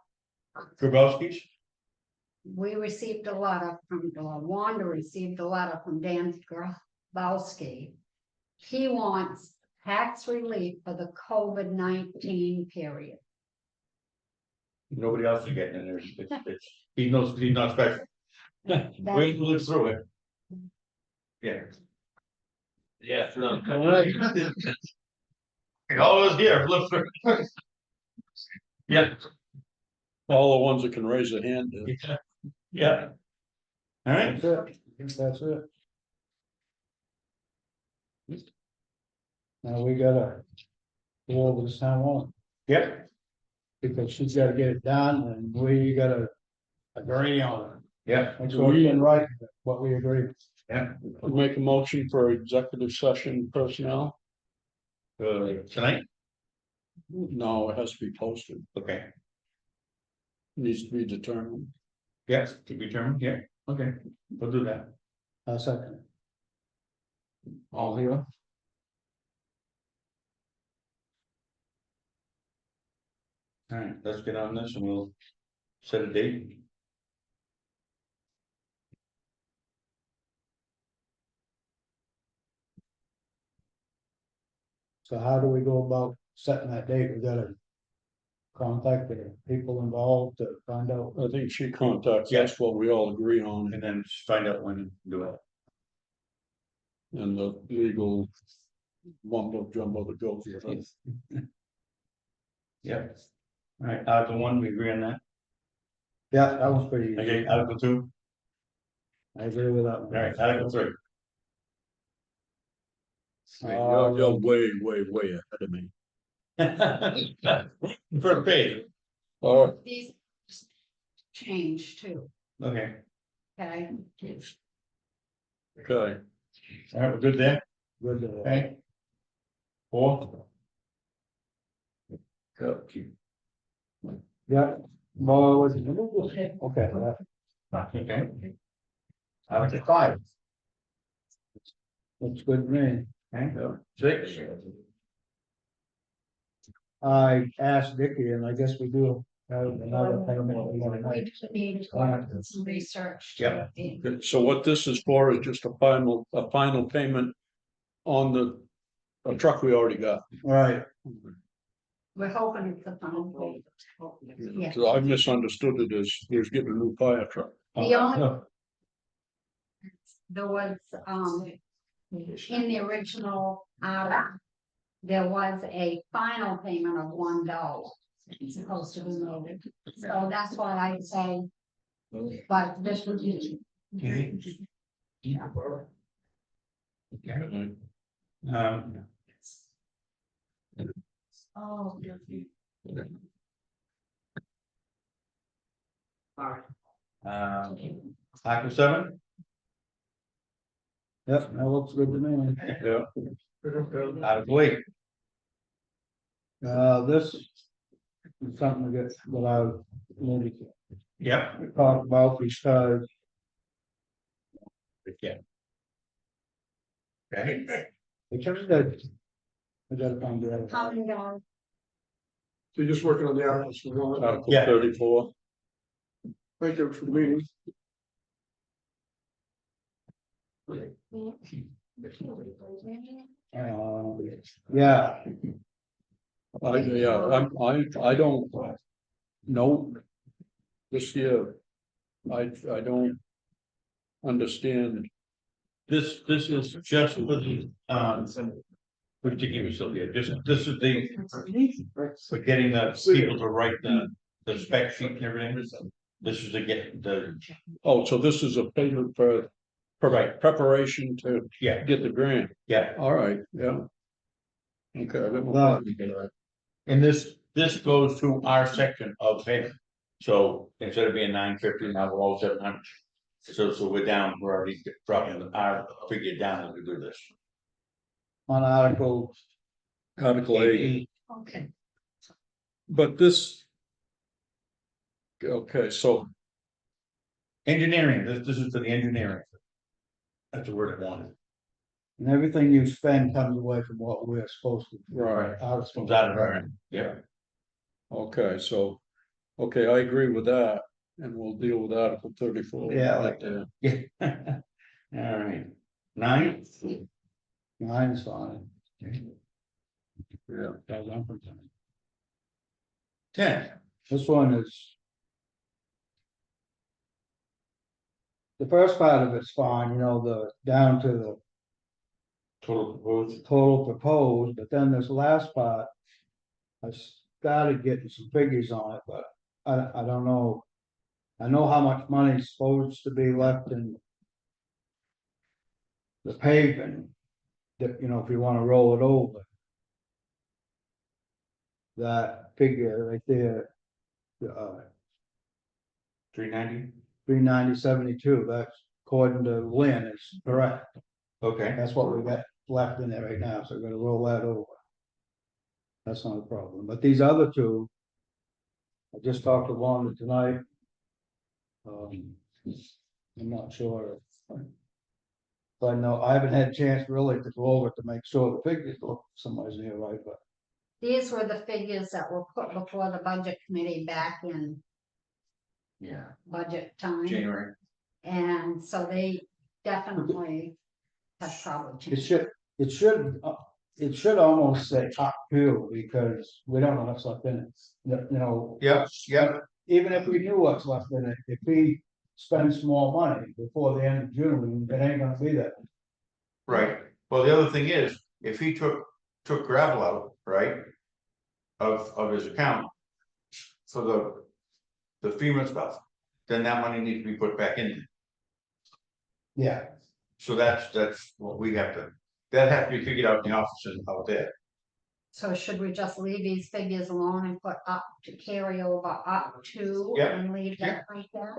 Grabowski's? we received a letter from, Wanda received a letter from Dan Grabowski. He wants tax relief for the COVID-19 period. Nobody else is getting in there. He's not special. We can live through it. Yeah. Yeah, no. All of us here, live through it. Yeah. All the ones that can raise a hand. Yeah. All right. That's it. I think that's it. Now we gotta go over this town hall. Yep. Because she's gotta get it done and we gotta agree on it. Yeah. Make sure we can write what we agree. Yeah. Make a motion for executive session personnel. Tonight? No, it has to be posted, Okay. needs to be determined. Yes, to be determined, yeah, okay, we'll do that. I'll second. All here. All right, let's get on this and we'll set a date. So how do we go about setting that date? We gotta contact the people involved to find out. I think she contacts us what we all agree on And then find out when to do it. and the legal mumbo jumbo that goes with it. Yep. All right, Article 1, we agree on that. Yeah, that was pretty easy. Okay, Article 2, I agree with that all one. right, Article 3. You're way ahead of me. First page, All right, These change too, okay, okay? okay, all right, we're good there, Good. okay? 4. Go, keep. Yeah. More was. Okay. Okay. Article 5. Looks good to me. Okay, go. 6. I asked Vicky and I guess we do have another payment. we wanna We make. just need to go do some research. Yep. so what this is for is just a final payment on a truck we already got. Right, We're hoping it's the final payment. Yeah. So I misunderstood it as there's getting a new fire truck. The only, there was, in the original, there was a final payment of $1. It's supposed to be noted, so that's why I say, but this would be. Oh. Article 7. yep, that looks good to me. Yeah, Article 8. This is something that I maybe Yep. talk about because Yeah. Okay. it just that. I gotta find the other. Common dog. So you're just working on the articles for the moment. Article Yeah. 34. Thank you for the meeting. Yeah, I don't know. This year, I don't understand. This is just for the, what did you give me, Sylvia? Just, this is the, for getting the people to write the spec sheet and everything. This is to get the, Oh, so this is a payment for preparation to yeah, get the grant. yeah. All right, yeah. Okay. I got no Well- problem. And this goes to our section of payment. So instead of being $950, now we're all $700. So we're down, we're already dropping our figure down as we do this. On Article Article eight, eight, Okay. but this. Okay, so, Engineering, this is for the engineering. That's the word I wanted. and everything you spend comes away from what we're supposed to. right, Comes out of our, yeah. okay, so, okay, I agree with that, and we'll deal with Article 34. Yeah, I like that. Yeah. All right, 9, Mine's fine. Yeah, That's up for 10. This one is. The first part of it's fine, you know, the, down to the Total proposed. total proposed, but then this last part. I started getting some figures on it, but I don't know. I know how much money's supposed to be left in. The paving, that, you know, if you wanna roll it over. That figure right there. 390. 390.72, that's according to Lynn, is correct. Okay. That's what we got left in there right now, so we're gonna roll that over. That's not a problem, but these other two. I just talked to Wanda tonight. I'm not sure. But no, I haven't had a chance really to go over it to make sure the figures look somewhere near right, but These were the figures that were put before the budget committee back in Yeah. budget time. January. And so they definitely have probably it changed. it should almost say up to, because we don't know what's left in it. You know, Yep, yep. even if we knew what's left in it, if we spend some more money before the end of June, it ain't gonna be that. Right. Well, the other thing is, if he took gravel out, right? Of his account. For the FEMA stuff, then that money needs to be put back in. Yeah, So that's what we have to, that has to be figured out in the offices out there. So should we just leave these figures alone and put up to carry over up to Yeah, and leave that like that?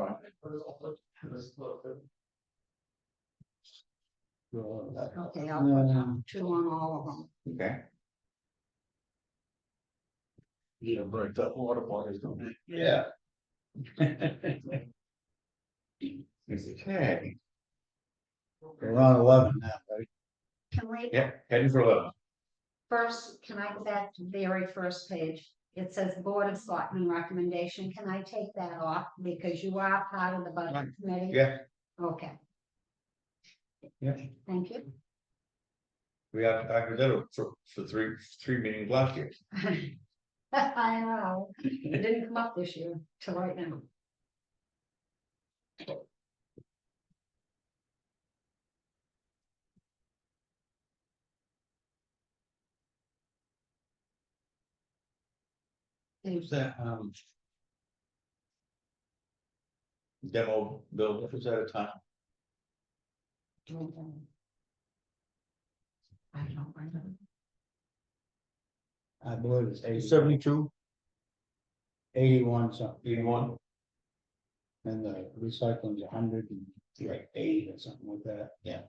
Okay, I'll put up to on all of them. Okay. yeah, break that water bodies, don't it? yeah. Okay. We're on 11 now, right? Can we, Yeah, heading for 11. first, can I go back to the very first page? It says Board of Selectmen recommendation. Can I take that off? Because you are part of the budget committee? Yeah, Okay, yeah. thank you. We have, I did it for three meetings last year. I know, it didn't come up this year till right now. Who's that, demo bill, what was that a time? I don't remember. I believe it's 72, 81 something, 81. and the recycling's 108 or something like that. Yeah.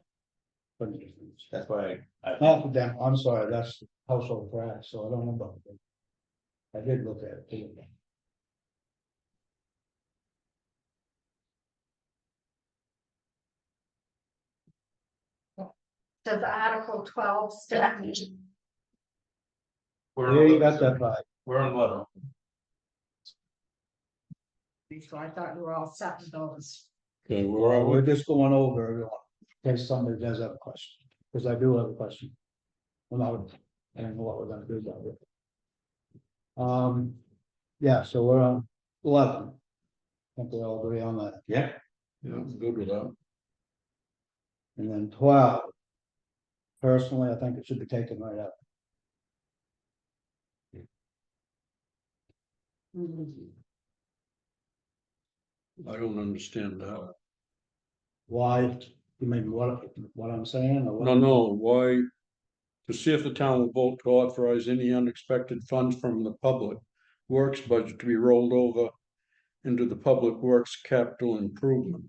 Pretty different. That's why Not for them, I'm sorry, that's household trash, so I don't know about it. I did look at it too. Does Article 12 still? Yeah, you got that right. We're on 11. So I thought you were all set with those. Okay, Well, we're just going over everyone, in case somebody does have a question, because I do have a question. Well, not, I don't know what we're gonna do about it. Yeah, so we're on 11. I think we all agree on that, Yeah. yeah, I'm good with that. and then 12. Personally, I think it should be taken right up. I don't understand that. Why, you mean what I'm saying, or what? No, why? To see if the town will vote to authorize any unexpected funds from the public works budget to be rolled over into the public works capital improvement.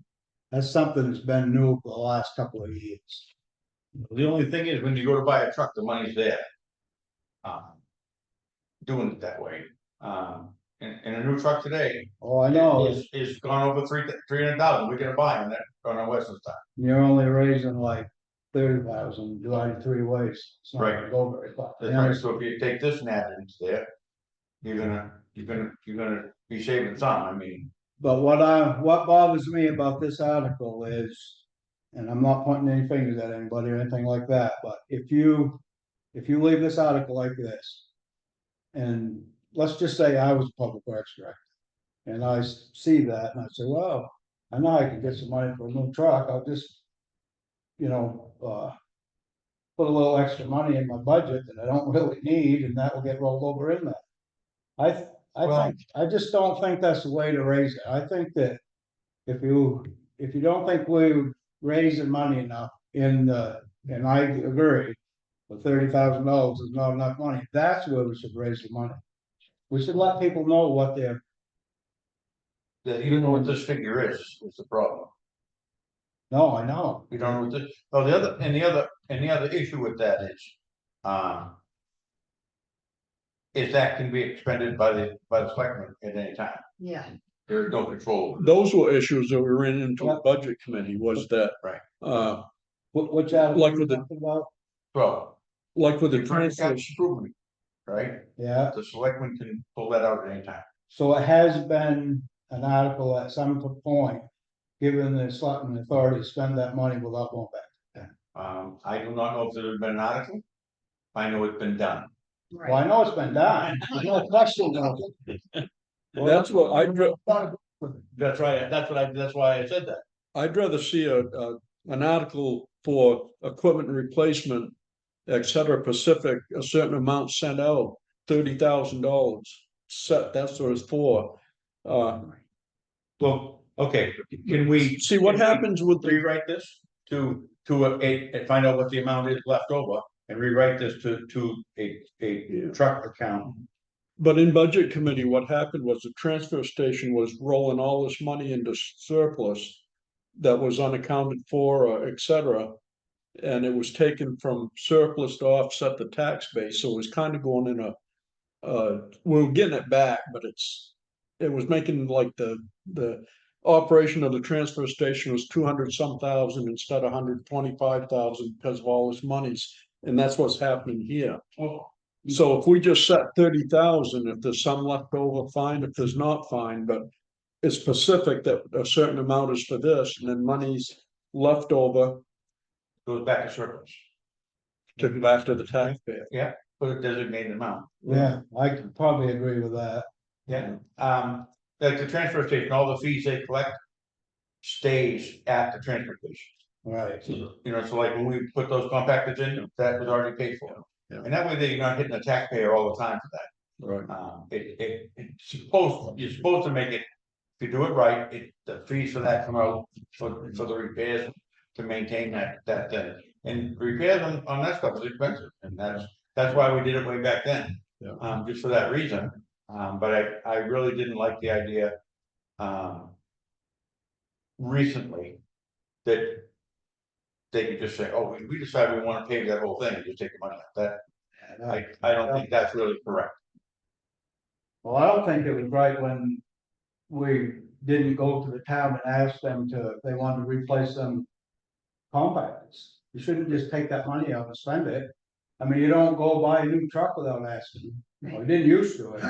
That's something that's been new for the last couple of years. The only thing is, when you go to buy a truck, the money's there. Doing it that way, and a new truck today Oh, I know, is gone over 300,000, we're gonna buy on that, on our western side. you're only raising like 30,000 divided 3 ways. It's not gonna Right. go very far. That's right, so if you take this and add it into there, you're gonna be saving some, I mean. But what bothers me about this article is, and I'm not pointing any fingers at anybody or anything like that, but if you leave this article like this. And let's just say I was a public works director. And I see that and I say, well, I know I can get some money for a new truck, I'll just. Put a little extra money in my budget that I don't really need, and that will get rolled over in that. I just don't think that's the way to raise it. I think that if you don't think we're raising money enough and I agree, but $30,000 is not enough money, that's where we should raise the money. We should let people know what they're. That you don't know what this figure is the problem. No, I know. You don't know what this, well, the other issue with that is that can be expended by the selectmen at any time. Yeah. There's no control. Those were issues that we ran into the budget committee, was that. Right. Which article Like you with the- talking about? Well, Like with the the capital transfers, improvement, right? Yeah, The selectmen can pull that out at any time. so it has been an article at some point, given the selectmen authority to spend that money without going back. I do not know if there's been an article. I know it's been done. Well, I know it's been done, there's no question of it. that's what That's right, that's why I said that. I'd rather see an article for equipment replacement, et cetera, Pacific, a certain amount sent out, $30,000. Set, that's what it's for. Well, okay, can we? See what happens with the, Rewrite this to find out what the amount is left over and rewrite this to a truck account. but in budget committee, what happened was the transfer station was rolling all this money into surplus. That was unaccounted for, or et cetera. And it was taken from surplus to offset the tax base, so it was kind of going in we were getting it back, but it was making like the operation of the transfer station was 200 some thousand instead of 125,000 because of all this monies, and that's what's happening here. So if we just set 30,000, if there's some left over, fine, if there's not, fine, but it's specific that a certain amount is for this, and then money's left over Goes back to surplus. to go back to the taxpayer. Yeah, put a designated amount. Yeah, I could probably agree with that. Yeah, like the transfer station, all the fees they collect stays at the transfer station. Right. So like when we put those compactors in, that was already paid for. Yeah. And that way they're not hitting the taxpayer all the time for that. Right. You're supposed to make it, if you do it right, the fees for that come out for the repairs to maintain that thing. And repairs on that stuff is expensive, and that's why we did it way back then. Yeah. Just for that reason, but I really didn't like the idea. Recently, that they could just say, oh, we decided we want to pay that whole thing and just take the money out. That, I don't think that's really correct. Well, I don't think it was right when we didn't go to the town and ask them if they wanted to replace them compactors. You shouldn't just take that money out and spend it. I mean, you don't go buy a new truck without asking. Well, you didn't used to it.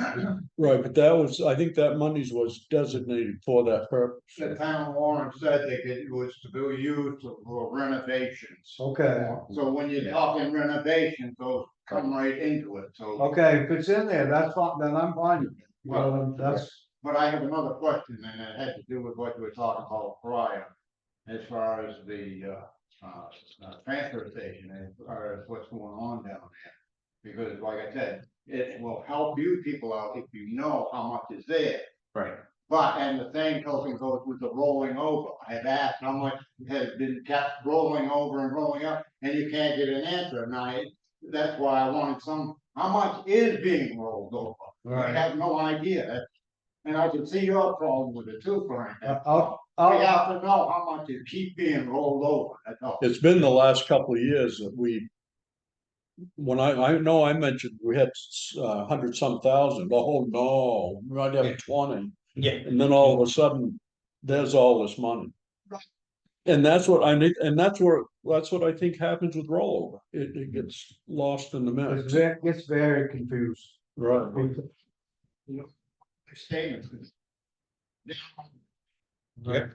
Right, but I think that monies was designated for that purpose. The town warrant said it was to be used for renovations. Okay, So when you're talking renovations, those come right into it, so. okay, if it's in there, that's fine, then I'm fine with it. Well, that's, But I have another question, and it had to do with what you were talking about prior, as far as the transfer station, as far as what's going on down there. Because like I said, it will help you people out if you know how much is there. Right. But, and the same token goes with the rolling over. I have asked how much has been kept rolling over and rolling up, and you can't get an answer. And that's why I wanted how much is being rolled over? I right, have no idea. And I can see your problem with it too, Frank. I'll, We have to know how much it keep being rolled over, that's all. It's been the last couple of years that we. When I know I mentioned we had 100 some thousand, oh no, we might have 20, Yeah. and then all of a sudden, there's all this money. And that's what I need, and that's what I think happens with rollover, it gets lost in the mix. it gets very confused. Right. Statements. Yep,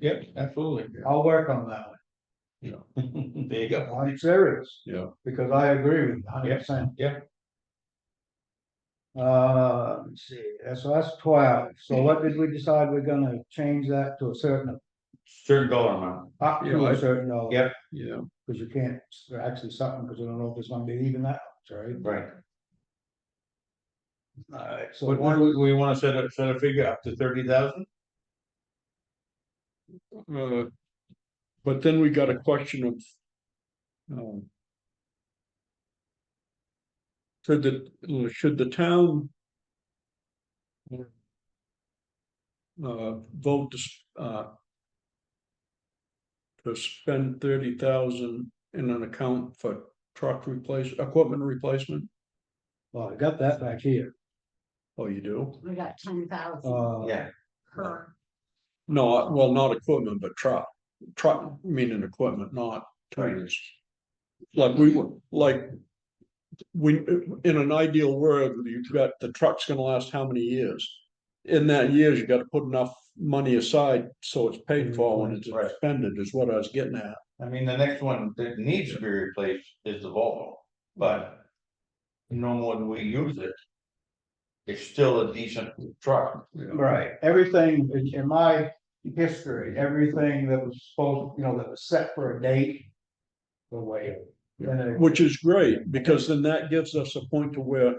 yep, absolutely. I'll work on that one. There you go. I'm serious. Yeah. Because I agree with you 100%. Yeah. Let's see, so that's 12, so what did we decide, we're gonna change that to a certain, Certain dollar amount. up to a certain dollar? Yep. Yeah, Cause you can't actually something, cause you don't know if it's gonna be even that much, right? Right. Alright, so What, we wanna set a figure up to 30,000? but then we got a question of. Should the town. Vote to spend 30,000 in an account for equipment replacement? well, I got that back here. Oh, you do? We got 10,000 Yeah. per. No, well, not equipment, but truck, meaning equipment, not tires. Like we, in an ideal world, you've got, the truck's gonna last how many years? In that years, you gotta put enough money aside, so it's paid for when it's expended, is what I was getting at. I mean, the next one that needs to be replaced is the Volvo, but no more than we use it. It's still a decent truck. Right, everything in my history, everything that was supposed, that was set for a date. The way. Which is great, because then that gives us a point to where.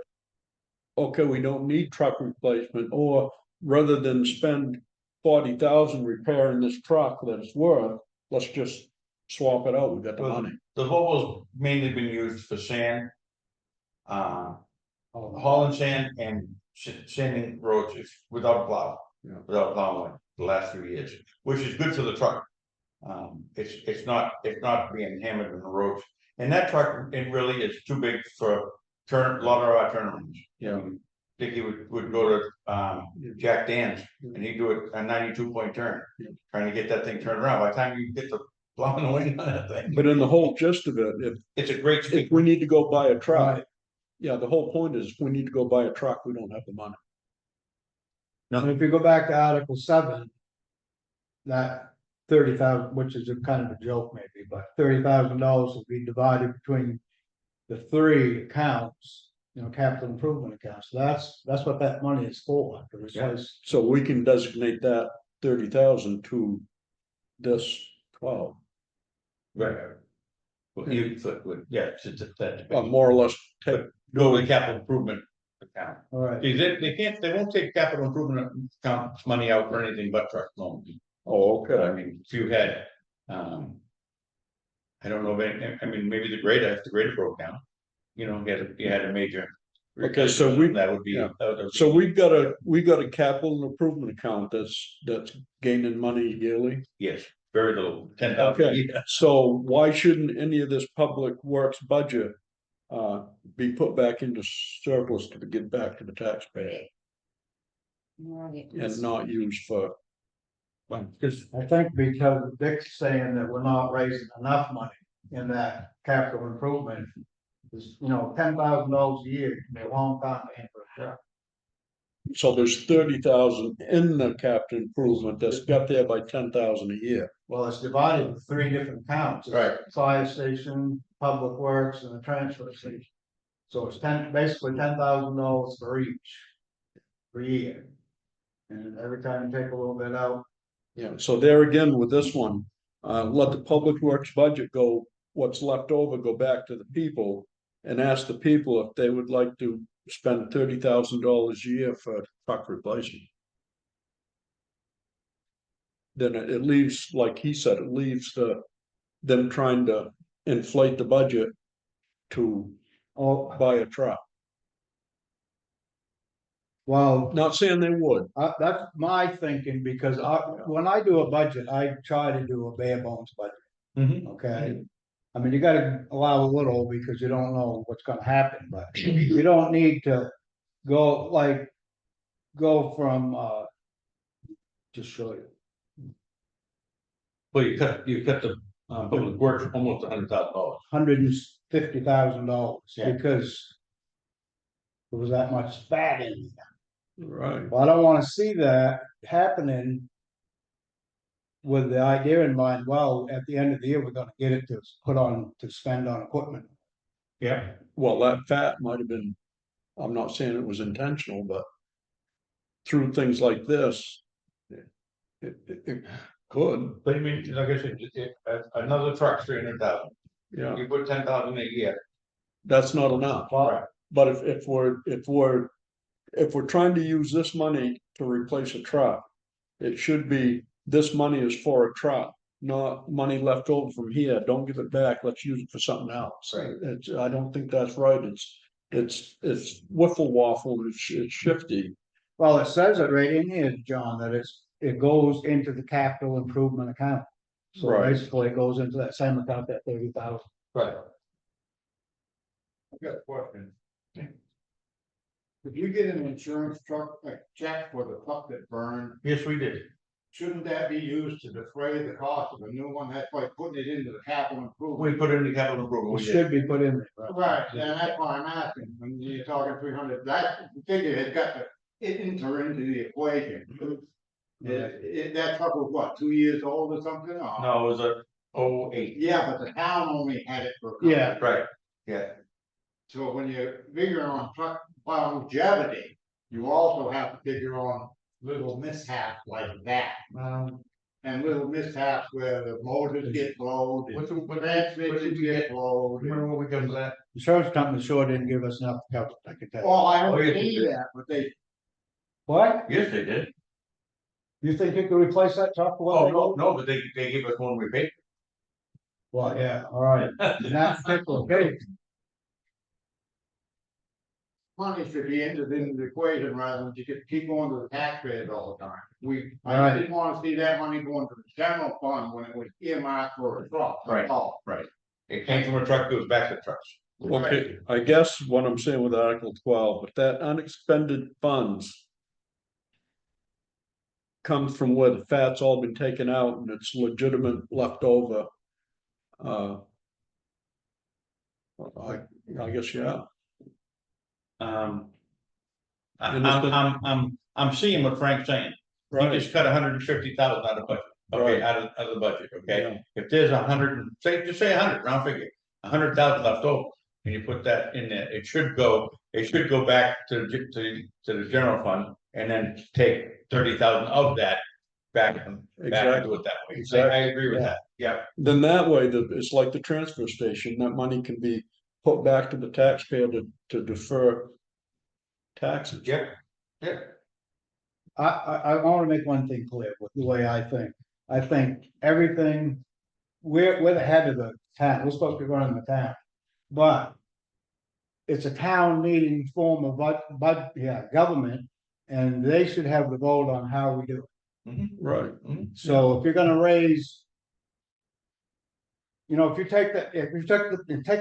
Okay, we don't need truck replacement, or rather than spend 40,000 repairing this truck that it's worth, let's just swap it out, we got the money. The Volvo's mainly been used for sand. Hauling sand and sanding roads without plow, without plowing the last few years, which is good for the truck. It's not being hammered in the roads, and that truck, it really is too big for a lot of our turnarounds. Yeah. Dickie would go to Jack Dan's and he'd do a 92-point turn, trying to get that thing turned around. By the time you get the plowing away on that thing. But in the whole gist of it, It's a great speed. if we need to go buy a truck, yeah, the whole point is, if we need to go buy a truck, we don't have the money. And if you go back to Article 7. That 30,000, which is a kind of a joke maybe, but $30,000 will be divided between the 3 accounts. Capital improvement accounts, that's what that money is for, to replace. So we can designate that 30,000 to this 12. Right. Well, yeah, More or less go to the capital improvement account. All right, They won't take capital improvement account money out for anything but truck loans. Oh, okay. I mean, if you had, I don't know, maybe the grader broke down. You had a major. Okay, so that would be. So we've got a capital improvement account that's gaining money yearly. Yes, very little, 10,000. Okay, so why shouldn't any of this public works budget be put back into surplus to get back to the taxpayer and not used for? Because I think because Dick's saying that we're not raising enough money in that capital improvement. Is, $10,000 a year can be a long time to enter a truck. So there's 30,000 in the capital improvement that's got there by 10,000 a year. Well, it's divided into 3 different accounts. It's Right. Fire station, public works, and the transfer station. So it's basically $10,000 for each. Per year. And every time you take a little bit out. Yeah, so there again with this one, let the public works budget go, what's left over go back to the people. And ask the people if they would like to spend $30,000 a year for truck replacement. Then it leaves, like he said, it leaves them trying to inflate the budget to buy a truck. Well, Not saying they would. that's my thinking, because when I do a budget, I try to do a bare bones budget, Mhm. okay? I mean, you gotta allow a little because you don't know what's gonna happen, but you don't need to go from, just show you. Well, you cut the, public works almost $100,000. $150,000 Yeah. because there was that much fat in there. Right. Well, I don't wanna see that happening with the idea in mind, well, at the end of the year, we're gonna get it to put on, to spend on equipment. Yeah. Well, that fat might have been, I'm not saying it was intentional, but through things like this, it could, But I mean, like I said, another truck's 300,000. yeah, You put 10,000 a year. that's not enough. Right. But if we're trying to use this money to replace a truck, it should be, this money is for a truck, not money left over from here, don't give it back, let's use it for something else. Right. I don't think that's right, it's wiffle waffle, it's shifty. Well, it says it right in here, John, that it goes into the capital improvement account. So Right. basically, it goes into that same account, that 30,000. Right. I've got a question. If you get an insurance truck, a check for the truck that burned, Yes, we did. shouldn't that be used to defray the cost of a new one? That's like putting it into the capital improvement. We put it in the capital improvement. It We did. should be put in there. Right, and that's why I'm asking, when you're talking 300, that figure has got to enter into the equation. That truck was what, 2 years old or something? Or- No, it was a 08. Yeah, but the town only had it for. a couple Yeah. of Right. years. Yeah. So when you're figuring on truck longevity, you also have to figure on little mishaps like that. And little mishaps where the motors get blowed, What's the- and what- transmissions what did we get get? blowed. Remember what we got for that? Insurance company sure didn't give us enough help, I can tell you. Well, I Oh, don't yes, they see did. that, but they, What? Yes, they did. You think you could replace that truck? Oh, no, but they gave us one we paid. Well, yeah, all right, in that particular case, money should be entered into the equation rather than you could keep going to the taxpayers all the time. I Right. didn't wanna see that money going to the general fund when it was earmarked for a truck. Right. Oh, It came from a truck, goes back to trucks. Okay, I guess what I'm saying with Article 12, but that unexpended funds comes from where the fat's all been taken out and it's legitimate leftover. I guess, yeah. Um. And it's been- I'm seeing what Frank's saying. He Right, just cut 150,000 out of budget, okay, Right. out of the budget, okay? Yeah. If there's 100, just say 100, round figure, 100,000 left over, and you put that in there, it should go back to the general fund, and then take 30,000 of that back and do it that way. Exactly. I agree with that, yeah. Then that way, it's like the transfer station, that money can be put back to the taxpayer to defer taxes. Yeah, yeah. I wanna make one thing clear with the way I think. I think everything, we're the head of the town, we're supposed to be running the town, but. It's a town meeting form of government, and they should have the vote on how we do it. Right. So if you're gonna raise. You know, if you take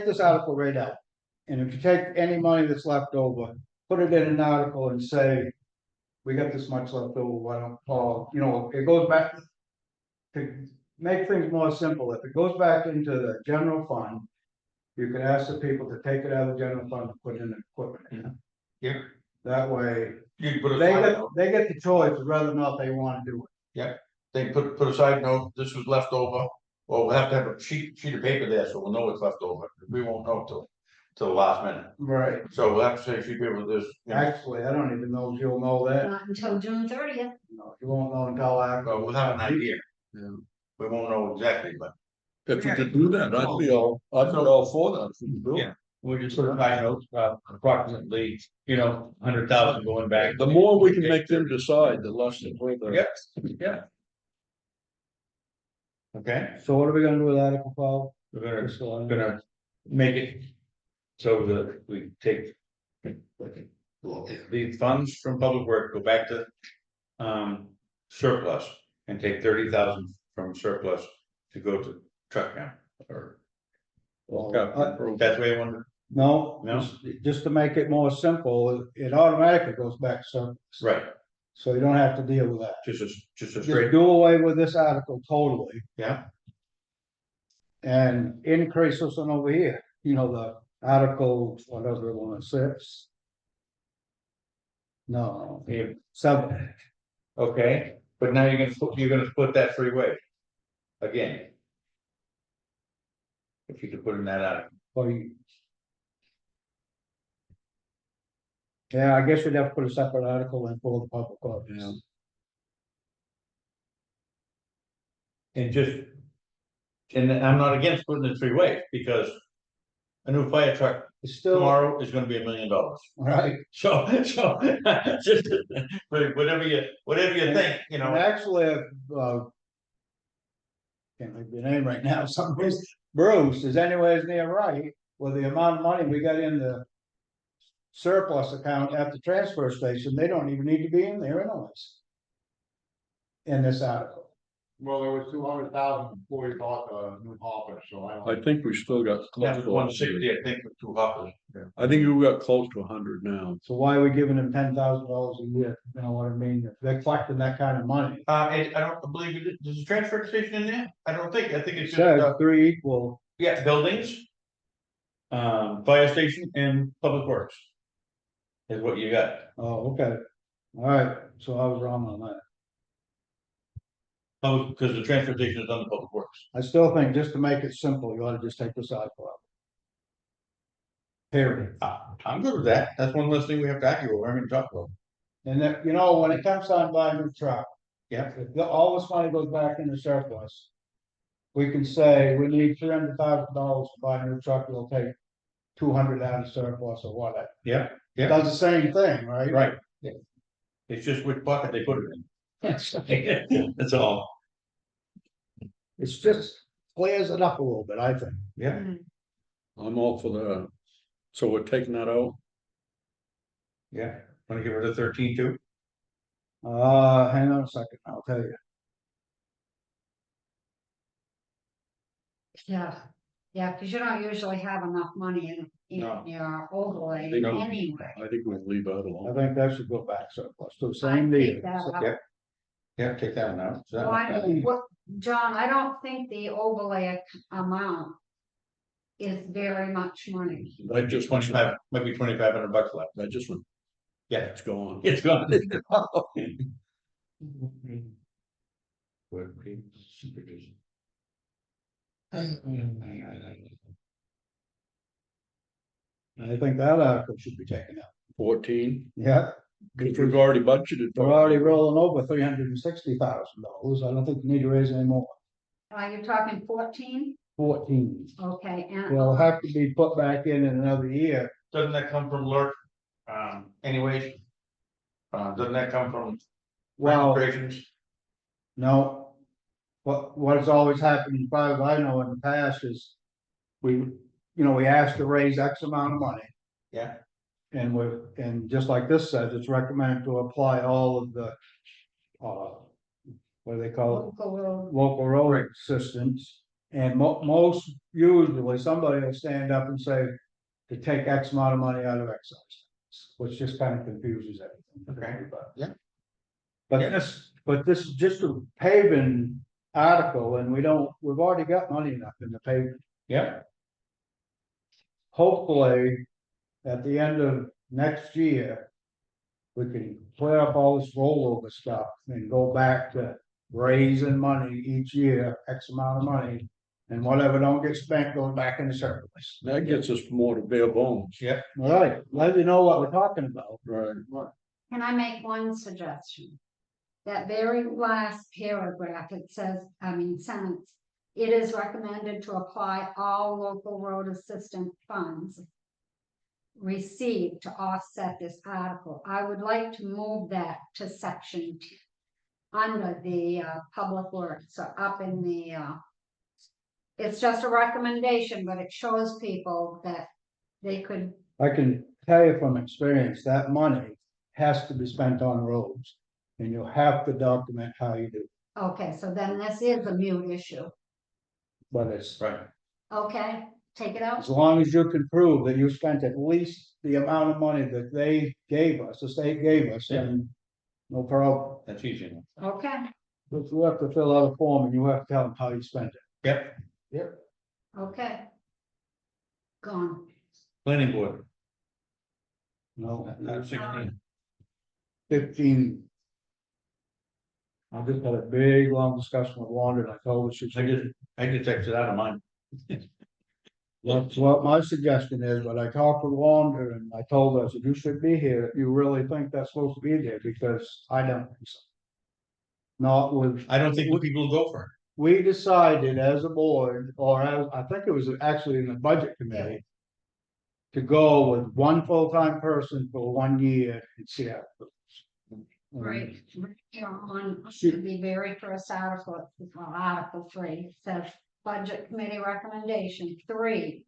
this article right out, and if you take any money that's left over, put it in an article and say. We got this much left over, why don't, Paul, you know, it goes back. To make things more simple, if it goes back into the general fund. You can ask the people to take it out of the general fund and put it in equipment. Yeah. That way, You can put a they side get, note, they get the choice of whether or not they wanna do it. they put a side note, this was left over, well, we'll have to have a sheet of paper there, so we'll know what's left over, we won't know till the last minute. Right. So we'll have to say sheet of paper with this, you know, Actually, I don't even know if you'll know that. Not until June 30th. No, you won't know until after. well, we'll have an idea. Yeah. We won't know exactly, but If we could do that, I'd be all for that if we could do it. Yeah. we just put a side note, approximately, 100,000 going back. The more we can make them decide, the less they play the. Yeah. Okay, So what are we gonna do with Article 12? we're gonna make it so that we take the funds from public work go back to surplus and take 30,000 from surplus to go to truck count or Well, that's the way I wanted. no, No? just to make it more simple, it automatically goes back to surplus. Right, So you don't have to deal with that. just a Just straight, do away with this article totally yeah, and increase this one over here, you know, the article, whatever one it says. No, yeah, seven, okay, but now you're gonna split that three ways. Again. If you could put in that out, or you. Yeah, I guess we'd have to put a separate article in for the public works. Yeah. and just. And I'm not against putting it three ways, because. A new fire truck It's still, tomorrow is gonna be $1 million. right, So, just, whatever you think, you and know, actually, can't think of your name right now, Bruce is anyways near right, with the amount of money we got in the surplus account at the transfer station, they don't even need to be in there anyways. In this article. Well, there was 200,000 before you bought the new hopper, so I don't. I think we still got. that was close to 160, I think, with 2 hoppers. I think we got close to 100 now. So why are we giving them $10,000 a year? You know what I mean? If they're collecting that kind of money. I don't believe it, there's a transfer station in there, I think it's just, Says 3 equal, yeah, buildings. Fire station and public works. Is what you got. oh, okay, alright, so I was wrong on that. Oh, because the transfer station is under public works. I still think just to make it simple, you ought to just take this article out. Period. I'm good with that, that's one less thing we have to argue over, I'm gonna talk about. And that, you know, when it comes time to buy a new truck, Yeah, if all this money goes back into surplus. We can say we need $300,000 to buy a new truck, we'll take 200 out of surplus or whatever. yeah, It yeah, does the same thing, right? right. Yeah. It's just which pocket they put it in. That's all. It's just clears it up a little bit, I think. Yeah. I'm all for that. So we're taking that out. Yeah, wanna get rid of 13 too? Hang on a second, I'll tell you. Yeah, because you don't usually have enough money in No. your overlay They don't. anyway. I think we'll leave that I alone. think that should go back surplus to the I same take deal. that out. Yeah. Yeah, take that one out. So that- Why, what, John, I don't think the overlay amount is very much money. I just, 25, maybe $2,500 left. I just went, Yeah, it's gone. it's gone. I think that article should be taken out. 14, Yeah, because we've already budgeted. we're already rolling over $360,000. I don't think we need to raise any more. Are you talking 14? 14. Okay, and. Will have to be put back in another year. Doesn't that come from Lurk? Anyways? Doesn't that come from Well, operations? no. What has always happened, as far as I know in the past is. We asked to raise X amount of money. Yeah. And just like this says, it's recommended to apply all of the. What do they call it? Local road. Local road assistance. And most usually somebody will stand up and say to take X amount of money out of excise. Which just kind of confuses everything. for Okay. everybody. Yeah. But this is just a paving article and we've already got money enough in the paving. Yeah. Hopefully, at the end of next year. We can clear up all this rollover stuff and go back to raising money each year, X amount of money. And whatever don't get spent goes back in the surplus. That gets us more to bare bones. Yeah. All right, let you know what we're talking about. Right. Can I make one suggestion? That very last paragraph, it says, sentence. It is recommended to apply all local road assistance funds received to offset this article. I would like to move that to section 2 under the public works, so up in the it's just a recommendation, but it shows people that they could. I can tell you from experience, that money has to be spent on roads. And you have to document how you do, it. Okay, so then this is a mute issue. But it's, Right. Okay, take it out. as long as you can prove that you spent at least the amount of money that they gave us, the state gave us, then no problem. That's easy enough. Okay, But you have to fill out a form and you have to tell them how you spent it. Yep. okay. Gone. Planning board, No, 16. 15. I just had a big, long discussion with Wanda and I told her she should. I just exited out of mine. That's what my suggestion is, but I talked with Wanda and I told her, I said, you should be here if you really think that's supposed to be there, because I don't think so. Not with, I don't think people will go for it. we decided as a board, or as, I think it was actually in the budget committee. To go with one full-time person for 1 year and see how. It goes. Right, you know, on the very first article, well, Article 3 says budget committee recommendation 3.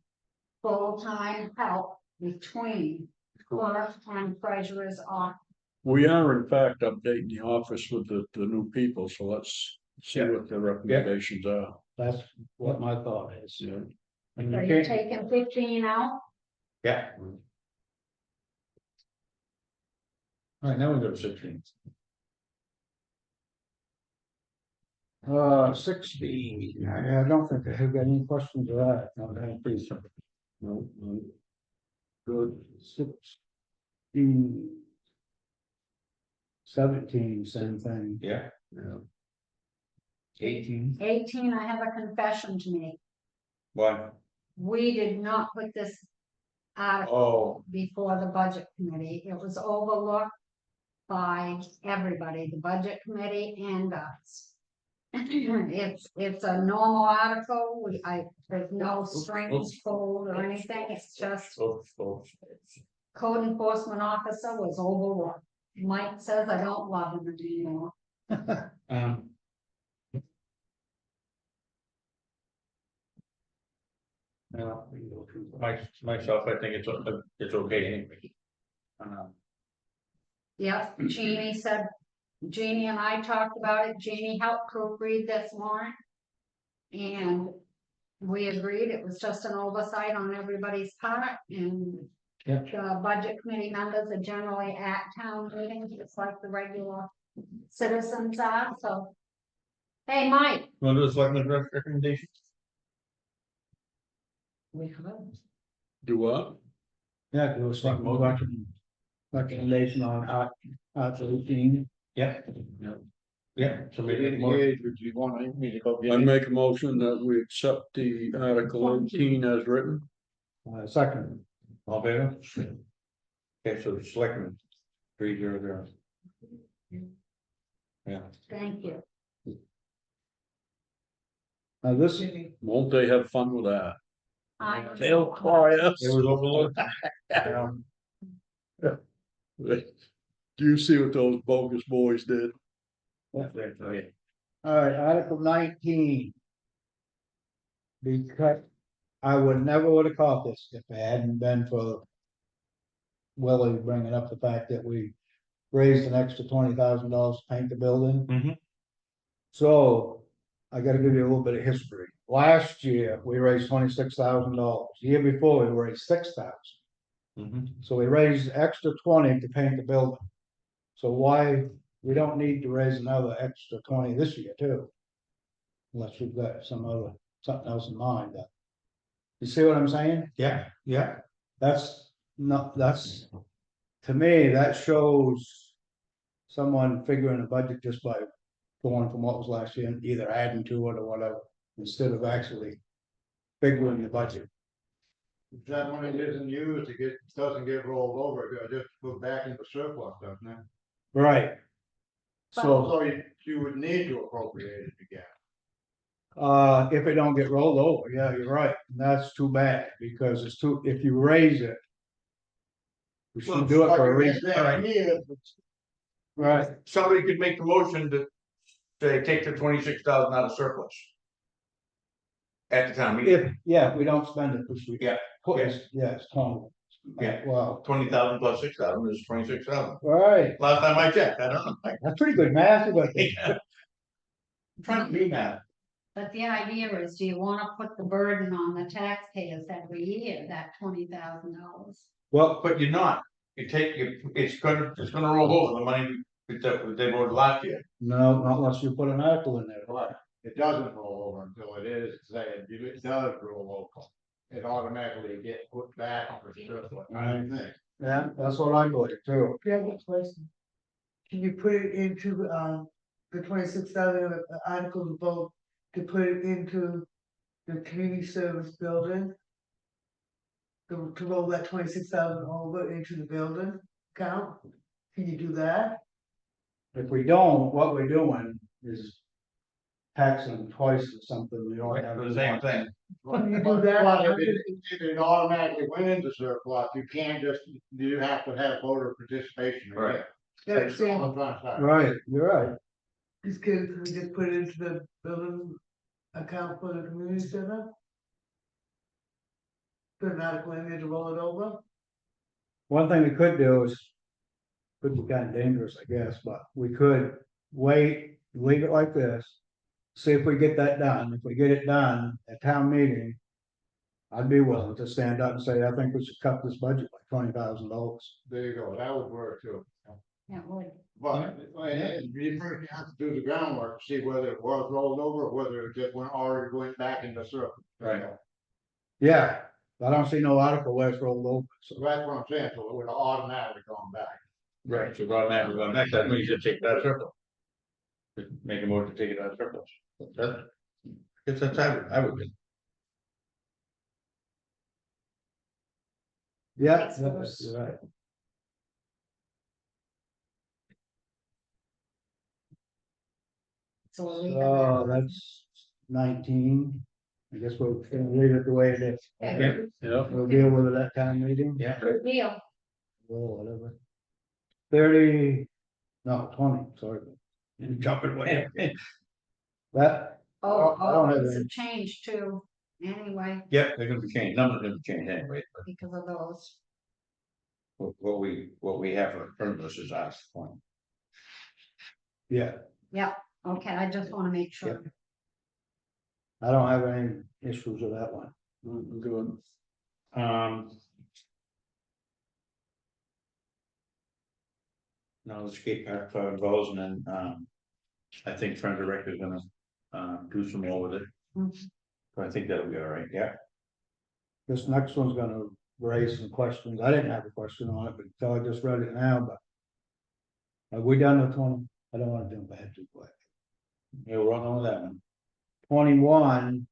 Full-time help between clerk and treasurer's office. We are in fact updating the office with the new people, so let's see what the recommendations are. That's what my thought is. Yeah. And So you you're can't, taking 15 out? Yeah. All right, now we go to 16. 16, I don't think I have got any questions of that. No, that's pretty simple. No. Good, 16. 17, same thing. Yeah. 18. 18, I have a confession to make. Why? We did not put this article Oh, before the budget committee. It was overlooked by everybody, the budget committee and us. It's a normal article. There's no strings pulled or anything. It's just code enforcement officer was overlooked. Mike says I don't love him anymore. Myself, I think it's okay anyway. Yep, Jeannie said, Jeannie and I talked about it. Jeannie helped proofread this warrant. And we agreed it was just an oversight on everybody's part, and the budget committee members are generally at town meetings, just like the regular citizens are, so. Hey, Mike. Want to do the selectmen's recommendation? We could. Do what? Yeah, it was like recommendation on Article 18. Yeah. Yeah. So maybe You want me to go I make a motion that we accept the Article 18 as written. Second. all favor? Okay, so the selectmen 300. Yeah. Thank you. Now this, Won't they have fun with that? They'll cry us. It was overlooked. Do you see what those bogus boys did? all right, Article 19. Because I would have caught this if it hadn't been for Willie bringing up the fact that we raised an extra $20,000 to paint the building. Mhm. So I gotta give you a little bit of history. Last year, we raised $26,000. Year before, we raised 6,000. So we raised extra 20 to paint the building. So why, we don't need to raise another extra 20 this year too. Unless we've got something else in mind. You see what I'm saying? Yeah, yeah. That's not, to me, that shows someone figuring a budget just by going from what was last year and either adding to it or whatever, instead of actually figuring the budget. If that money isn't used, doesn't get rolled over, it just goes back into surplus, doesn't it? Right. So, So you would need to appropriate it again. if it don't get rolled over, yeah, you're right, and that's too bad, because it's too, if you raise it. We should do it for a reason, right? Somebody could make the motion to say, take the 26,000 out of surplus. At the time meeting. If we don't spend it this week. Yeah. It's 20. Yeah. Well, 20,000 plus 6,000 is 26,000. right, Last time I checked, I don't know. that's pretty good math, but I'm trying to do math. But the idea is, do you wanna put the burden on the taxpayers every year, that $20,000? well, But you're not. It's gonna roll over the money that they voted last year. no, not unless you put an article in there. Right, it doesn't roll over until it is said, it does roll over. It automatically gets put back for surplus, I think. Yeah, that's what I believe too. Yeah, good question. Can you put it into, the 26,000 article to vote, to put it into the community service building? To roll that 26,000 over into the building account? Can you do that? If we don't, what we're doing is taxing them twice or something, we don't have. For the same thing. Can you do that? But if it automatically went into surplus, you can't just, you have to have voter participation. again. Right. That's That's all it. I'm trying to say. Right, you're right. Just can we just put it into the building account for the community center? Put an article in there to roll it over? One thing we could do is, could be kind of dangerous, I guess, but we could wait, leave it like this. See if we get that done. If we get it done at town meeting, I'd be willing to stand up and say, I think we should cut this budget by $20,000. There you go, that would work too. That would, But, you first have to do the groundwork, to see whether it was rolled over, or whether it just went, already went back into surplus. Right. Yeah, I don't see no article where it's rolled over, so. So that's what I'm saying, so it would automatically gone back. Right. So automatically going back, that means you should take it out of surplus. Just make a motion to take it out of surplus. That's I would think. Yeah, Thanks, you're right. so we'll leave it So there. that's 19. I guess we'll leave it the way it is. Okay. Yeah. We'll deal with it at town meeting. Yeah. Good deal. Well, whatever. 30, no, 20, sorry. You're jumping way. That, Oh, I don't have it's any. a change too, anyway, Yeah, they're gonna be changed, numbers gonna be changed anyway, but because of those. what we have in front of us is our point. yeah, Yeah, okay, I just wanna make sure. I don't have any issues with that one. Good. No, the skate park goes and then, I think Friend Director's gonna, do some more with it. Mhm. So I think that'll be all right, yeah. This next one's gonna raise some questions. I didn't have a question on it, but so I just read it now, but. Are we done with 20? I don't wanna jump ahead too quick. Yeah, we're on with that one. 21,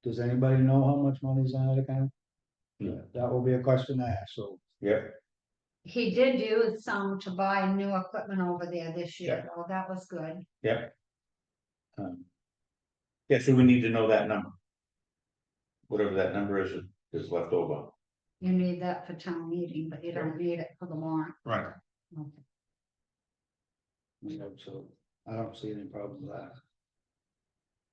does anybody know how much money's in that account? Yeah. That will be a question to ask, so. Yeah, He did use some to buy new equipment over there this year, oh, that was good. yeah. Yeah, so we need to know that number. Whatever that number is left over. You need that for town meeting, but you don't need it for the warrant. Right. Okay. So I don't see any problem with that.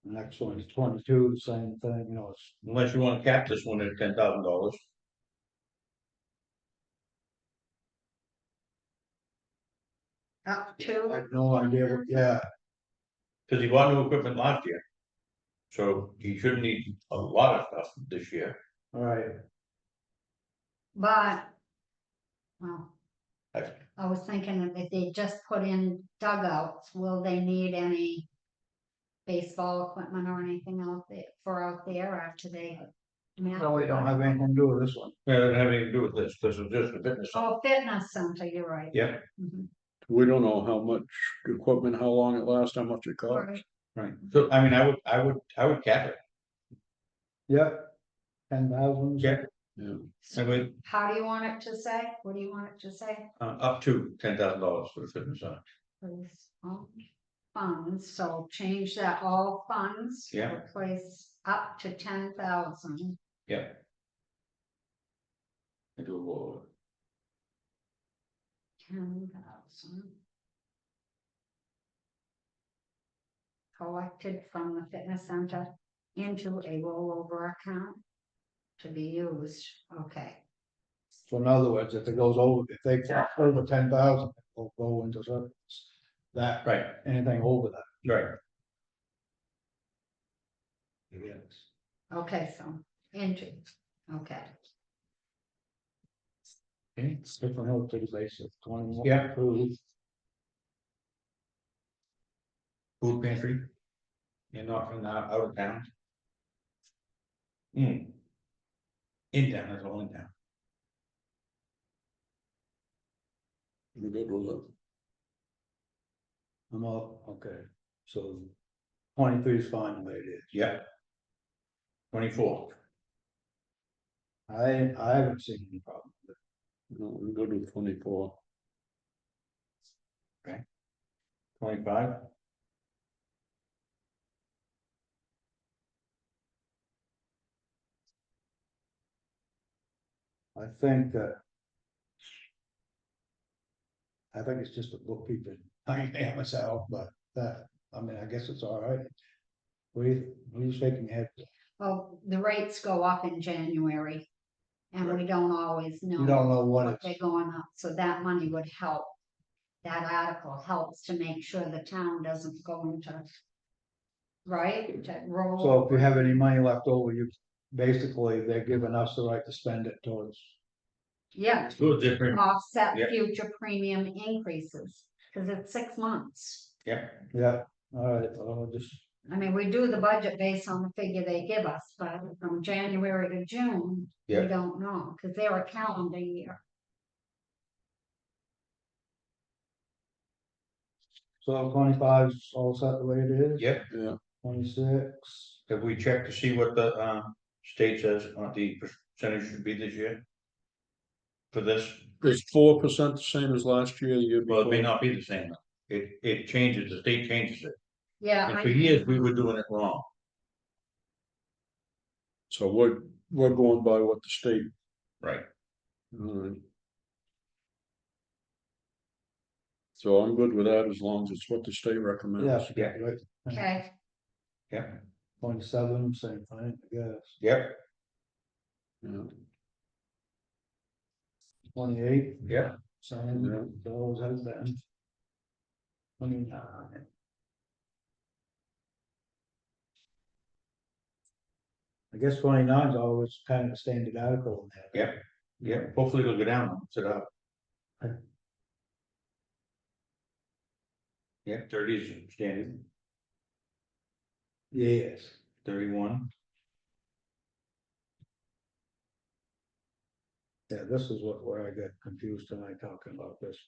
The next one is 22, the same thing, you know, it's, Unless you wanna cap this one at $10,000. Up I to, have no idea, what- yeah, Cause he bought new equipment last year. So he shouldn't need a lot of stuff this year. all right, but. Well, I- I was thinking if they just put in dugouts, will they need any? Baseball equipment or anything out there for out there after they? no, we don't have anything to do with this one. Yeah, it doesn't have anything to do with this, this is just a fitness. center. Oh, fitness center, you're right. Yeah, Mhm. We don't know how much equipment, how long it lasts, how much it costs. Right. right, so I mean, I would cap it, Yep, 10,000. yeah, Yeah. I mean, How do you want it to say? What do you want it to say? up to $10,000 for the fitness center. Please, all funds, so change that all funds. Yeah. Replace up to 10,000. Yeah. I do a roll. 10,000. Collected from the fitness center into a rollover account to be used, okay. So in other words, if it goes over, if they go over 10,000, it will go into surplus. That, Right, anything over that. right. Yes. Okay, so, into, okay. Okay, different note to the basic, 21. Yeah. Approved. Food pantry. You're not from out of town. Hmm. In town, that's all in town. I'm good with it. I'm all, okay, so 23 is fine the way it is. Yeah. 24. I haven't seen any problem with No, I'm good with 24. 25. it. I think it's just a bookkeeping, I am myself, but that, I mean, I guess it's all right. We shaking head, Well, the rates go up in January. And we don't always you don't know what what they're it's, going up, so that money would help. That article helps to make sure the town doesn't go into. Right, to roll. so if you have any money left over, you, basically, they're giving us the right to spend it towards. Yeah, It's a little different. offset Yeah. future premium increases, cause it's 6 months. Yeah. Yeah, all right, I'll just, I mean, we do the budget based on the figure they give us, but from January to June, we Yeah. don't know, cause they're a calendar year. so 25 is all set the way it is? Yep. Yeah, 26, Have we checked to see what the state says on the percentage should be this year? For this, is 4% the same as last year, the year well, it may before? not be the same. It changes, the state changes it. Yeah. And for years, we were doing it wrong. So we're going by what the state. Right. Alright. So I'm good with that as long as it's what the state recommends. yeah, right, Okay, Yeah. 27, same thing, I guess, Yep. Yeah. 28, Yep. same, Yeah. those has been. 29. I guess 29 is always kind of a standard article in there. Yep. Yep. Hopefully it'll go down, sit up. Yeah, 30 is standard, Yes. 31. Yeah, this is where I got confused tonight talking about this.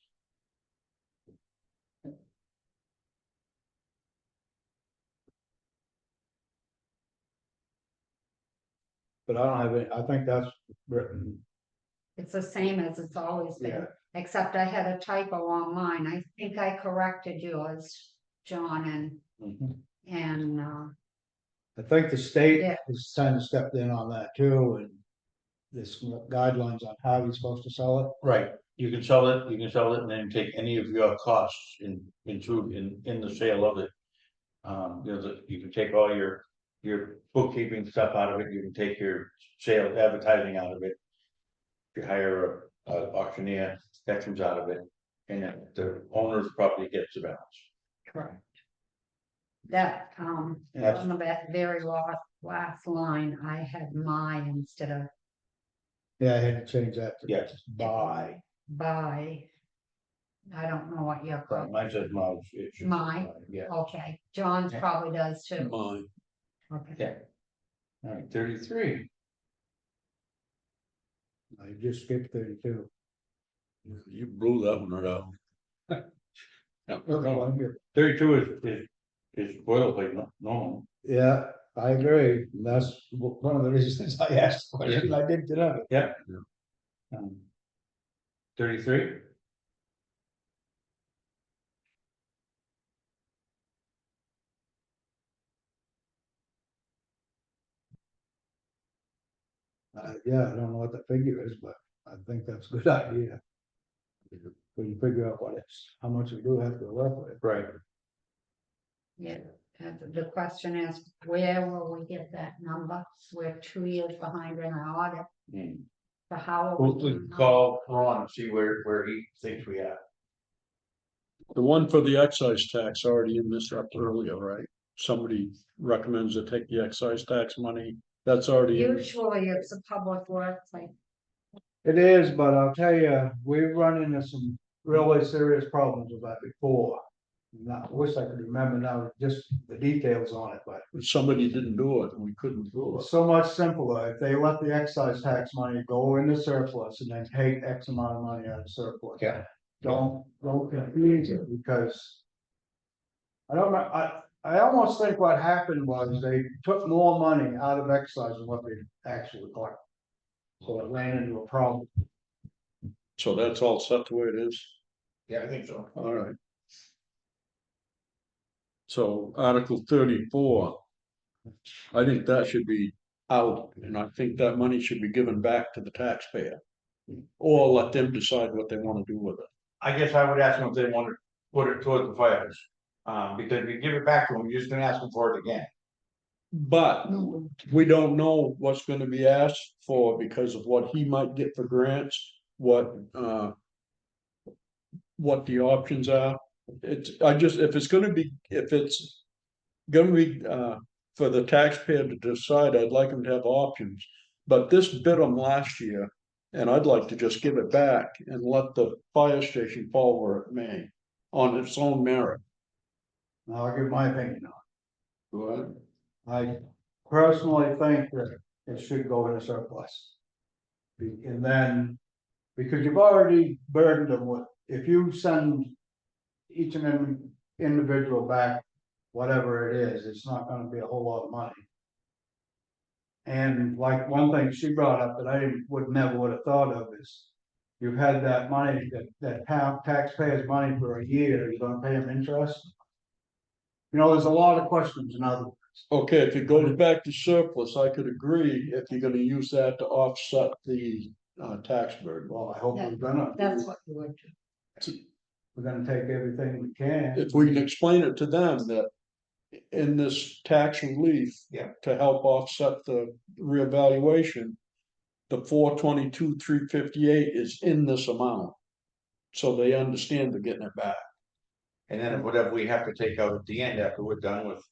But I don't have any, I think that's written, it's the same as it's always been, yeah, except I had a typo on mine, I think I corrected yours, John, mhm. and, I think the state Yeah. has kind of stepped in on that too, and this guidelines on how you're supposed to sell it. Right, you can sell it, and then take any of your costs in the sale of it. You know, you can take all your bookkeeping stuff out of it, you can take your sale advertising out of it. If you hire a auctioneer, that comes out of it, and then the owner's property gets the balance. correct. That, That's- on the very last line, I had my instead of Yeah, I had to change that to Yes. buy. by. I don't know what you're. Mine says miles. It should say Mine? mine, yeah, Okay, John's Yeah. probably does too. Mine. Okay. yeah. All right, 33. I just skipped 32. You blew that one right out. No, no, 32 is boilerplate, normal. Yeah, I agree. And that's one of the reasons I asked the question I did today. Yeah. Yeah. 33. Yeah, I don't know what the figure is, but I think that's a good idea. When you figure out what it's, how much we do have to work with. Right. Yeah, and the question is, where will we get that number? We're 2 years behind in our audit. For how. We can call Ron and see where he thinks we are. The one for the excise tax already in this up earlier, right? Somebody recommends to take the excise tax money, that's already in. Usually it's a public works, like, It is, but I'll tell you, we've run into some really serious problems with that before. Now, I wish I could remember now just the details on it, but Somebody didn't do it, and we couldn't do it. it's so much simpler if they let the excise tax money go into surplus and then take X amount of money out of surplus. Yeah. Don't confuse it, because I don't know, I almost think what happened was they took more money out of excise than what they actually got. So it ran into a problem. So that's all set the way it is, Yeah, I think so. all right. So Article 34. I think that should be out, and I think that money should be given back to the taxpayer. Or let them decide what they wanna do with it. I guess I would ask them if they want to put it towards the fires. Because if you give it back to them, you're just gonna ask them for it again. But we don't know what's gonna be asked for because of what he might get for grants, what the options are. If it's gonna be for the taxpayer to decide, I'd like them to have options. But this bit them last year, and I'd like to just give it back and let the fire station fall where it may, on its own merit. Now, I'll give my opinion on Go ahead. it. I personally think that it should go in a surplus. And then, because you've already burdened them with, if you send each and every individual back, whatever it is, it's not gonna be a whole lot of money. And like one thing she brought up that I never would have thought of is, you've had that money, that taxpayers' money for a year, you're gonna pay them interest? You know, there's a lot of questions in other words. Okay, if it goes back to surplus, I could agree if you're gonna use that to offset the tax burden. Well, I hope we're gonna. that's what you would do. We're gonna take everything we can. If we can explain it to them that in this tax relief. Yeah. To help offset the reevaluation, the 422, 358 is in this amount. So they understand they're getting it back. And then whatever we have to take out at the end after we're done with.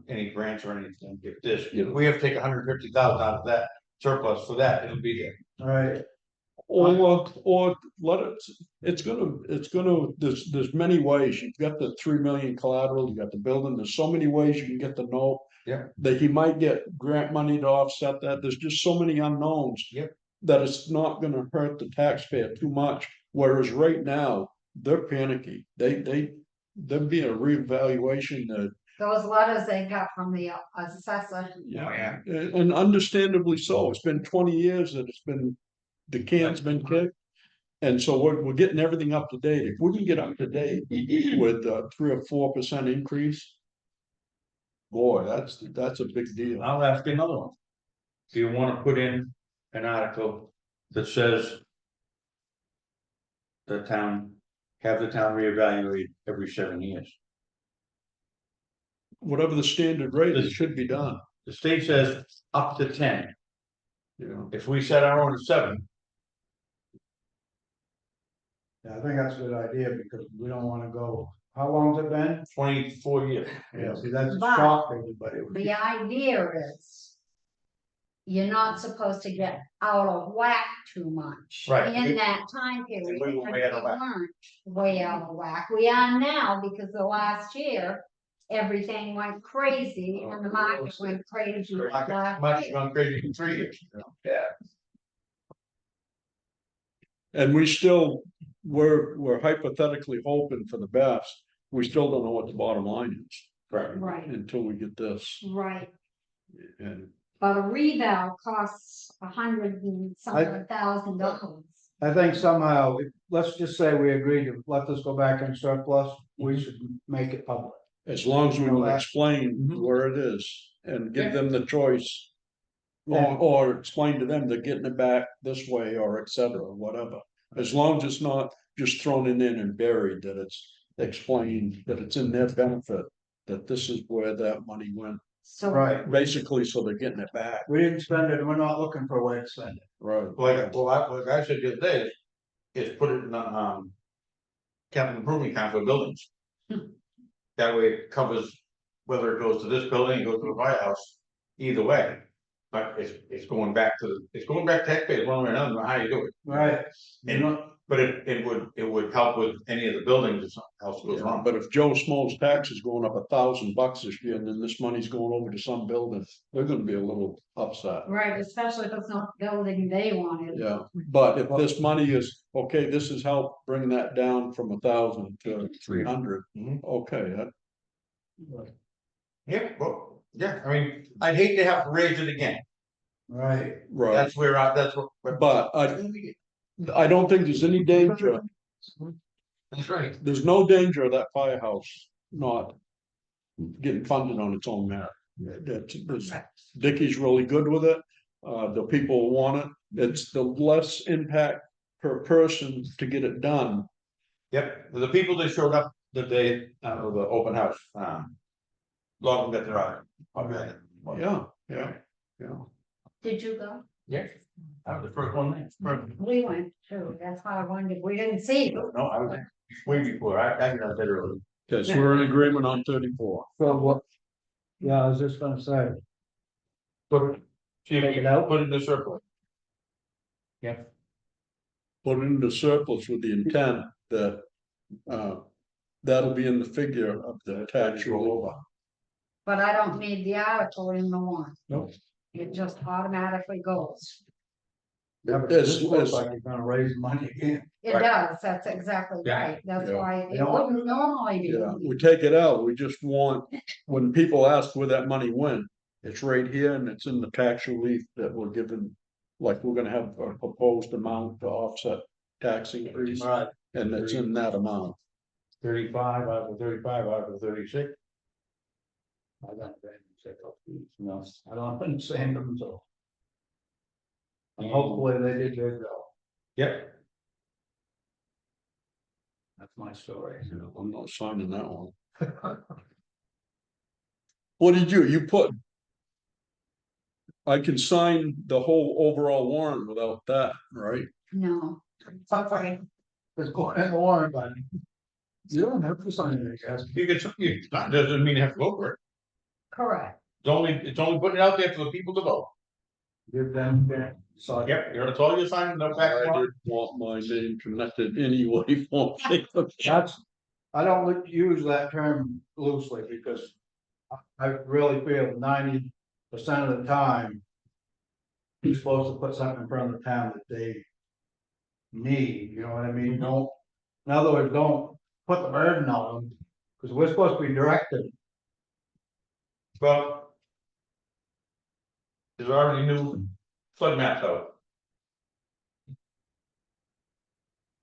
Any grants or anything, if we have to take 150,000 out of that surplus for that, it'll be there. All right, Or let it, it's gonna, there's many ways, you've got the 3 million collateral, you got the building, there's so many ways you can get the note. Yeah. That he might get grant money to offset that, there's just so many unknowns. Yep. That it's not gonna hurt the taxpayer too much, whereas right now, they're panicky, they're being a reevaluation that. Those letters they got from the assessor. Yeah. And understandably so, it's been 20 years that it's been, the can's been kicked. And so we're getting everything up to date, if we can get up to date with 3 or 4% increase. Boy, that's a big deal. I'll ask you another one. Do you wanna put in an article that says. Have the town reevaluate every 7 years? Whatever the standard rate is, should be done, The state says up to 10, you know. if we set our own at 7, yeah, I think that's a good idea, because we don't wanna go, how long's it been? 24 years. Yeah, see, that's a But- shock to everybody. The idea is. You're not supposed to get out of whack too much. Right. In that time period. We were way out of whack. weren't way out of whack. We are now, because the last year, everything went crazy and the market went crazy. last Much year. gone crazy in 3 years. Yeah. And we're hypothetically hoping for the best, we still don't know what the bottom line is. Right, Until we get this, right. and But a reval costs $100,000 and $1,000. I think somehow, let's just say we agree to let this go back in surplus, we should make it public. as long as we will explain Mhm. where it is and give them the choice. Yeah. Or explain to them they're getting it back this way or et cetera, whatever. As long as it's not just thrown in and buried, that it's explained, that it's in their benefit, that this is where that money went. So. Right, basically, so they're getting it back, we didn't spend it, and we're not looking for a way to spend it. right? Like I said the other day, is put it in the, capital improvement account for buildings. That way it covers whether it goes to this building, it goes to the firehouse, either way. But it's going back to taxpayers one way or another, how you do it. Right. You And, know, but it would help with any of the buildings if something else goes wrong. But if Joe Small's tax is going up $1,000 this year, and then this money's going over to some building, they're gonna be a little upset. Right, especially if it's not the building they wanted. Yeah, but if this money is, okay, this has helped bring that down from 1,000 to 300, Mhm. okay, that. Yeah, well, yeah, I mean, I'd hate to have to raise it again. right, Right, That's where that's what. but I don't think there's any danger, That's right. there's no danger of that firehouse not getting funded on its own merit. Dickie's really good with it, the people want it, it's the less impact per person to get it done. Yep, the people that showed up the day of the open house, long that they're out. Okay. Yeah. Did you go? Yeah, that was the first one there. We went too, that's why I wondered, we didn't see you. No, I was there way before, I got that early. Okay, so we're in agreement on 34. so what? Yeah, I was just gonna say, But, see if Take you it out? put it in the circle. Put it into surplus with the intent that, that'll be in the figure of the tax rollover. But I don't need the article in the warrant. Nope. It just automatically goes. yeah, but As- this looks as- like you're gonna raise money again. It Right. does, that's exactly Yeah. right, that's Yeah. why it Yeah. wouldn't normally be. Yeah, we take it out, we just want, when people ask where that money went, it's right here and it's in the tax relief that we're given. Like, we're gonna have a proposed amount to offset tax increase, Right. and it's in that amount. 35 out of 35 out of 36. I don't no, I don't understand them, so. And hopefully they did their job, Yep. that's my story. I'm not signing that one. What did you put? I can sign the whole overall warrant without that, right? No, sorry, It's going in the warrant, but. You don't have to sign it, I guess. That doesn't mean you have to vote for it. correct. It's only putting it out there for the people to vote. Give them that. So. Yep, that's all you're signing, no I back. didn't want my name connected anyway. That's, I don't use that term loosely because I really feel 90% of the time. You're supposed to put something in front of the town that they need, you know what I mean? Don't, in other words, don't put the burden on them, because we're supposed to be directed. Well. There's already new flood maps out.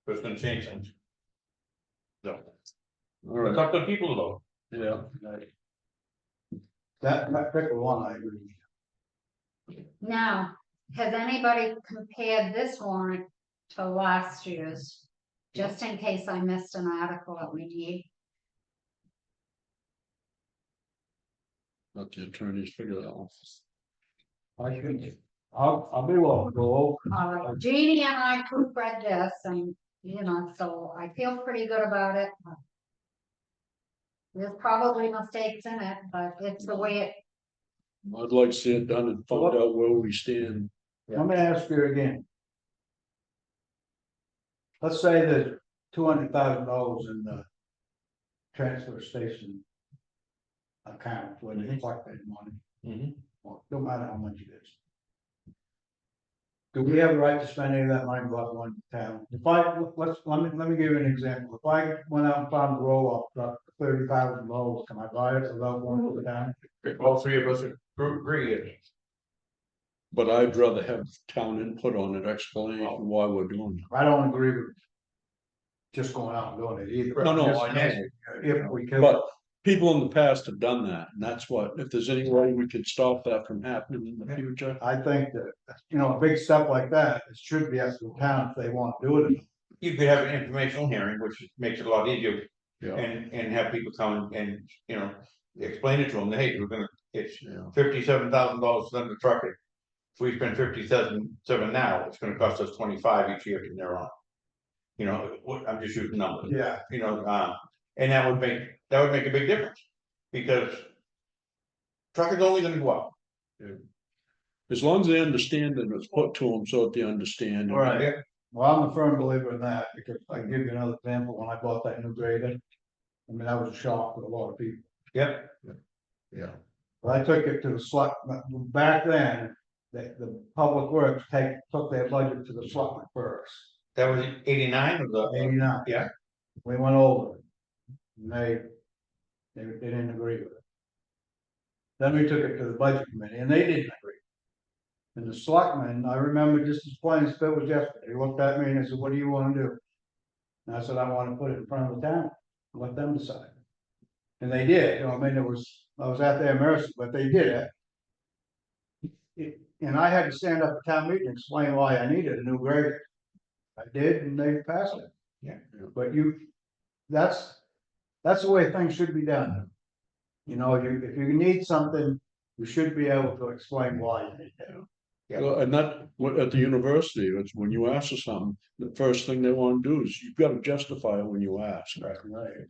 So it's gonna change things. So, All it's right, up to the people to vote. yeah. That particular one, I agree. Now, has anybody compared this warrant to last year's? Just in case I missed an article that we need. Let the attorneys figure that out. I should, I'll be willing to go over. All right, Jeannie and I proofread this and, you know, so I feel pretty good about it. There's probably mistakes in it, but it's the way it, I'd like to see it done and find out where we stand. Let me ask you again. Let's say there's $200,000 in the transfer station account when they collect that money. Mhm. Well, no matter how much it is. Do we have a right to spend any of that money without one town? If let me give you an example. If I went out and found a roll-off truck for $30,000, can I buy it without going to the town? All three of us agree. But I'd rather have town input on it, explanation why we're doing I don't agree with just going out and doing it either. No, no, Just I know. If we it. can. But people in the past have done that, and that's what, if there's any way we could stop that from happening in the future. I think that, you know, a big step like that, it should be up to the town if they want to do it. You could have an informational hearing, which makes it a lot easier. Yeah. And have people come and, you know, Explain it to them, hey, we're gonna, it's $57,000 to send the truck. If we spend 57 now, it's gonna cost us 25 each year from there on. You know, I'm just using numbers. Yeah. You know, and that would make a big difference, because truck is only gonna go up. As long as they understand and it's put to them so that they understand. Right. Well, I'm a firm believer in that, because I can give you another example, when I bought that new grader. I mean, that was a shock for a lot of people. Yep. Yeah. But I took it to the select, back then, the public works took their budget to the selectmen first. That was 89 or the? 89. Yeah. We went over it. And they didn't agree with it. Then we took it to the budget committee and they didn't agree. And the selectmen, I remember just as plain as it was yesterday, they looked at me and they said, what do you want to do? And I said, I want to put it in front of the town, let them decide. And they did, I mean, I was at their mercy, but they did it. And I had to stand up at town meeting and explain why I needed a new grader. I did, and they passed it. Yeah. But that's the way things should be done. You know, if you need something, you should be able to explain why you need it. Well, and that, at the university, it's when you ask for something, the first thing they want to do is you've got to justify it when you ask. Right.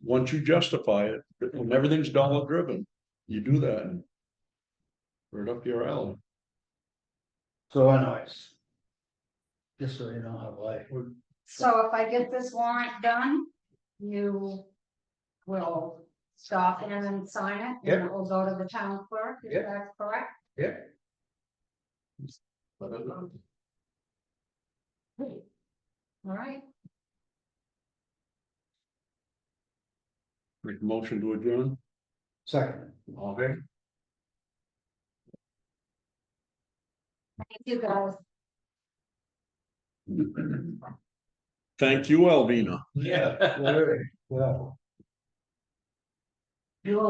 Once you justify it, and everything's dollar driven, you do that. Right up your alley. So anyways. Just so you know how life would. So if I get this warrant done, you will stop in and sign it, and it will go to the town clerk, is that correct? Yeah. All right, Make a motion to adjourn. Second. Okay. thank you guys. Thank you, Alvina. Yeah. Yeah. You will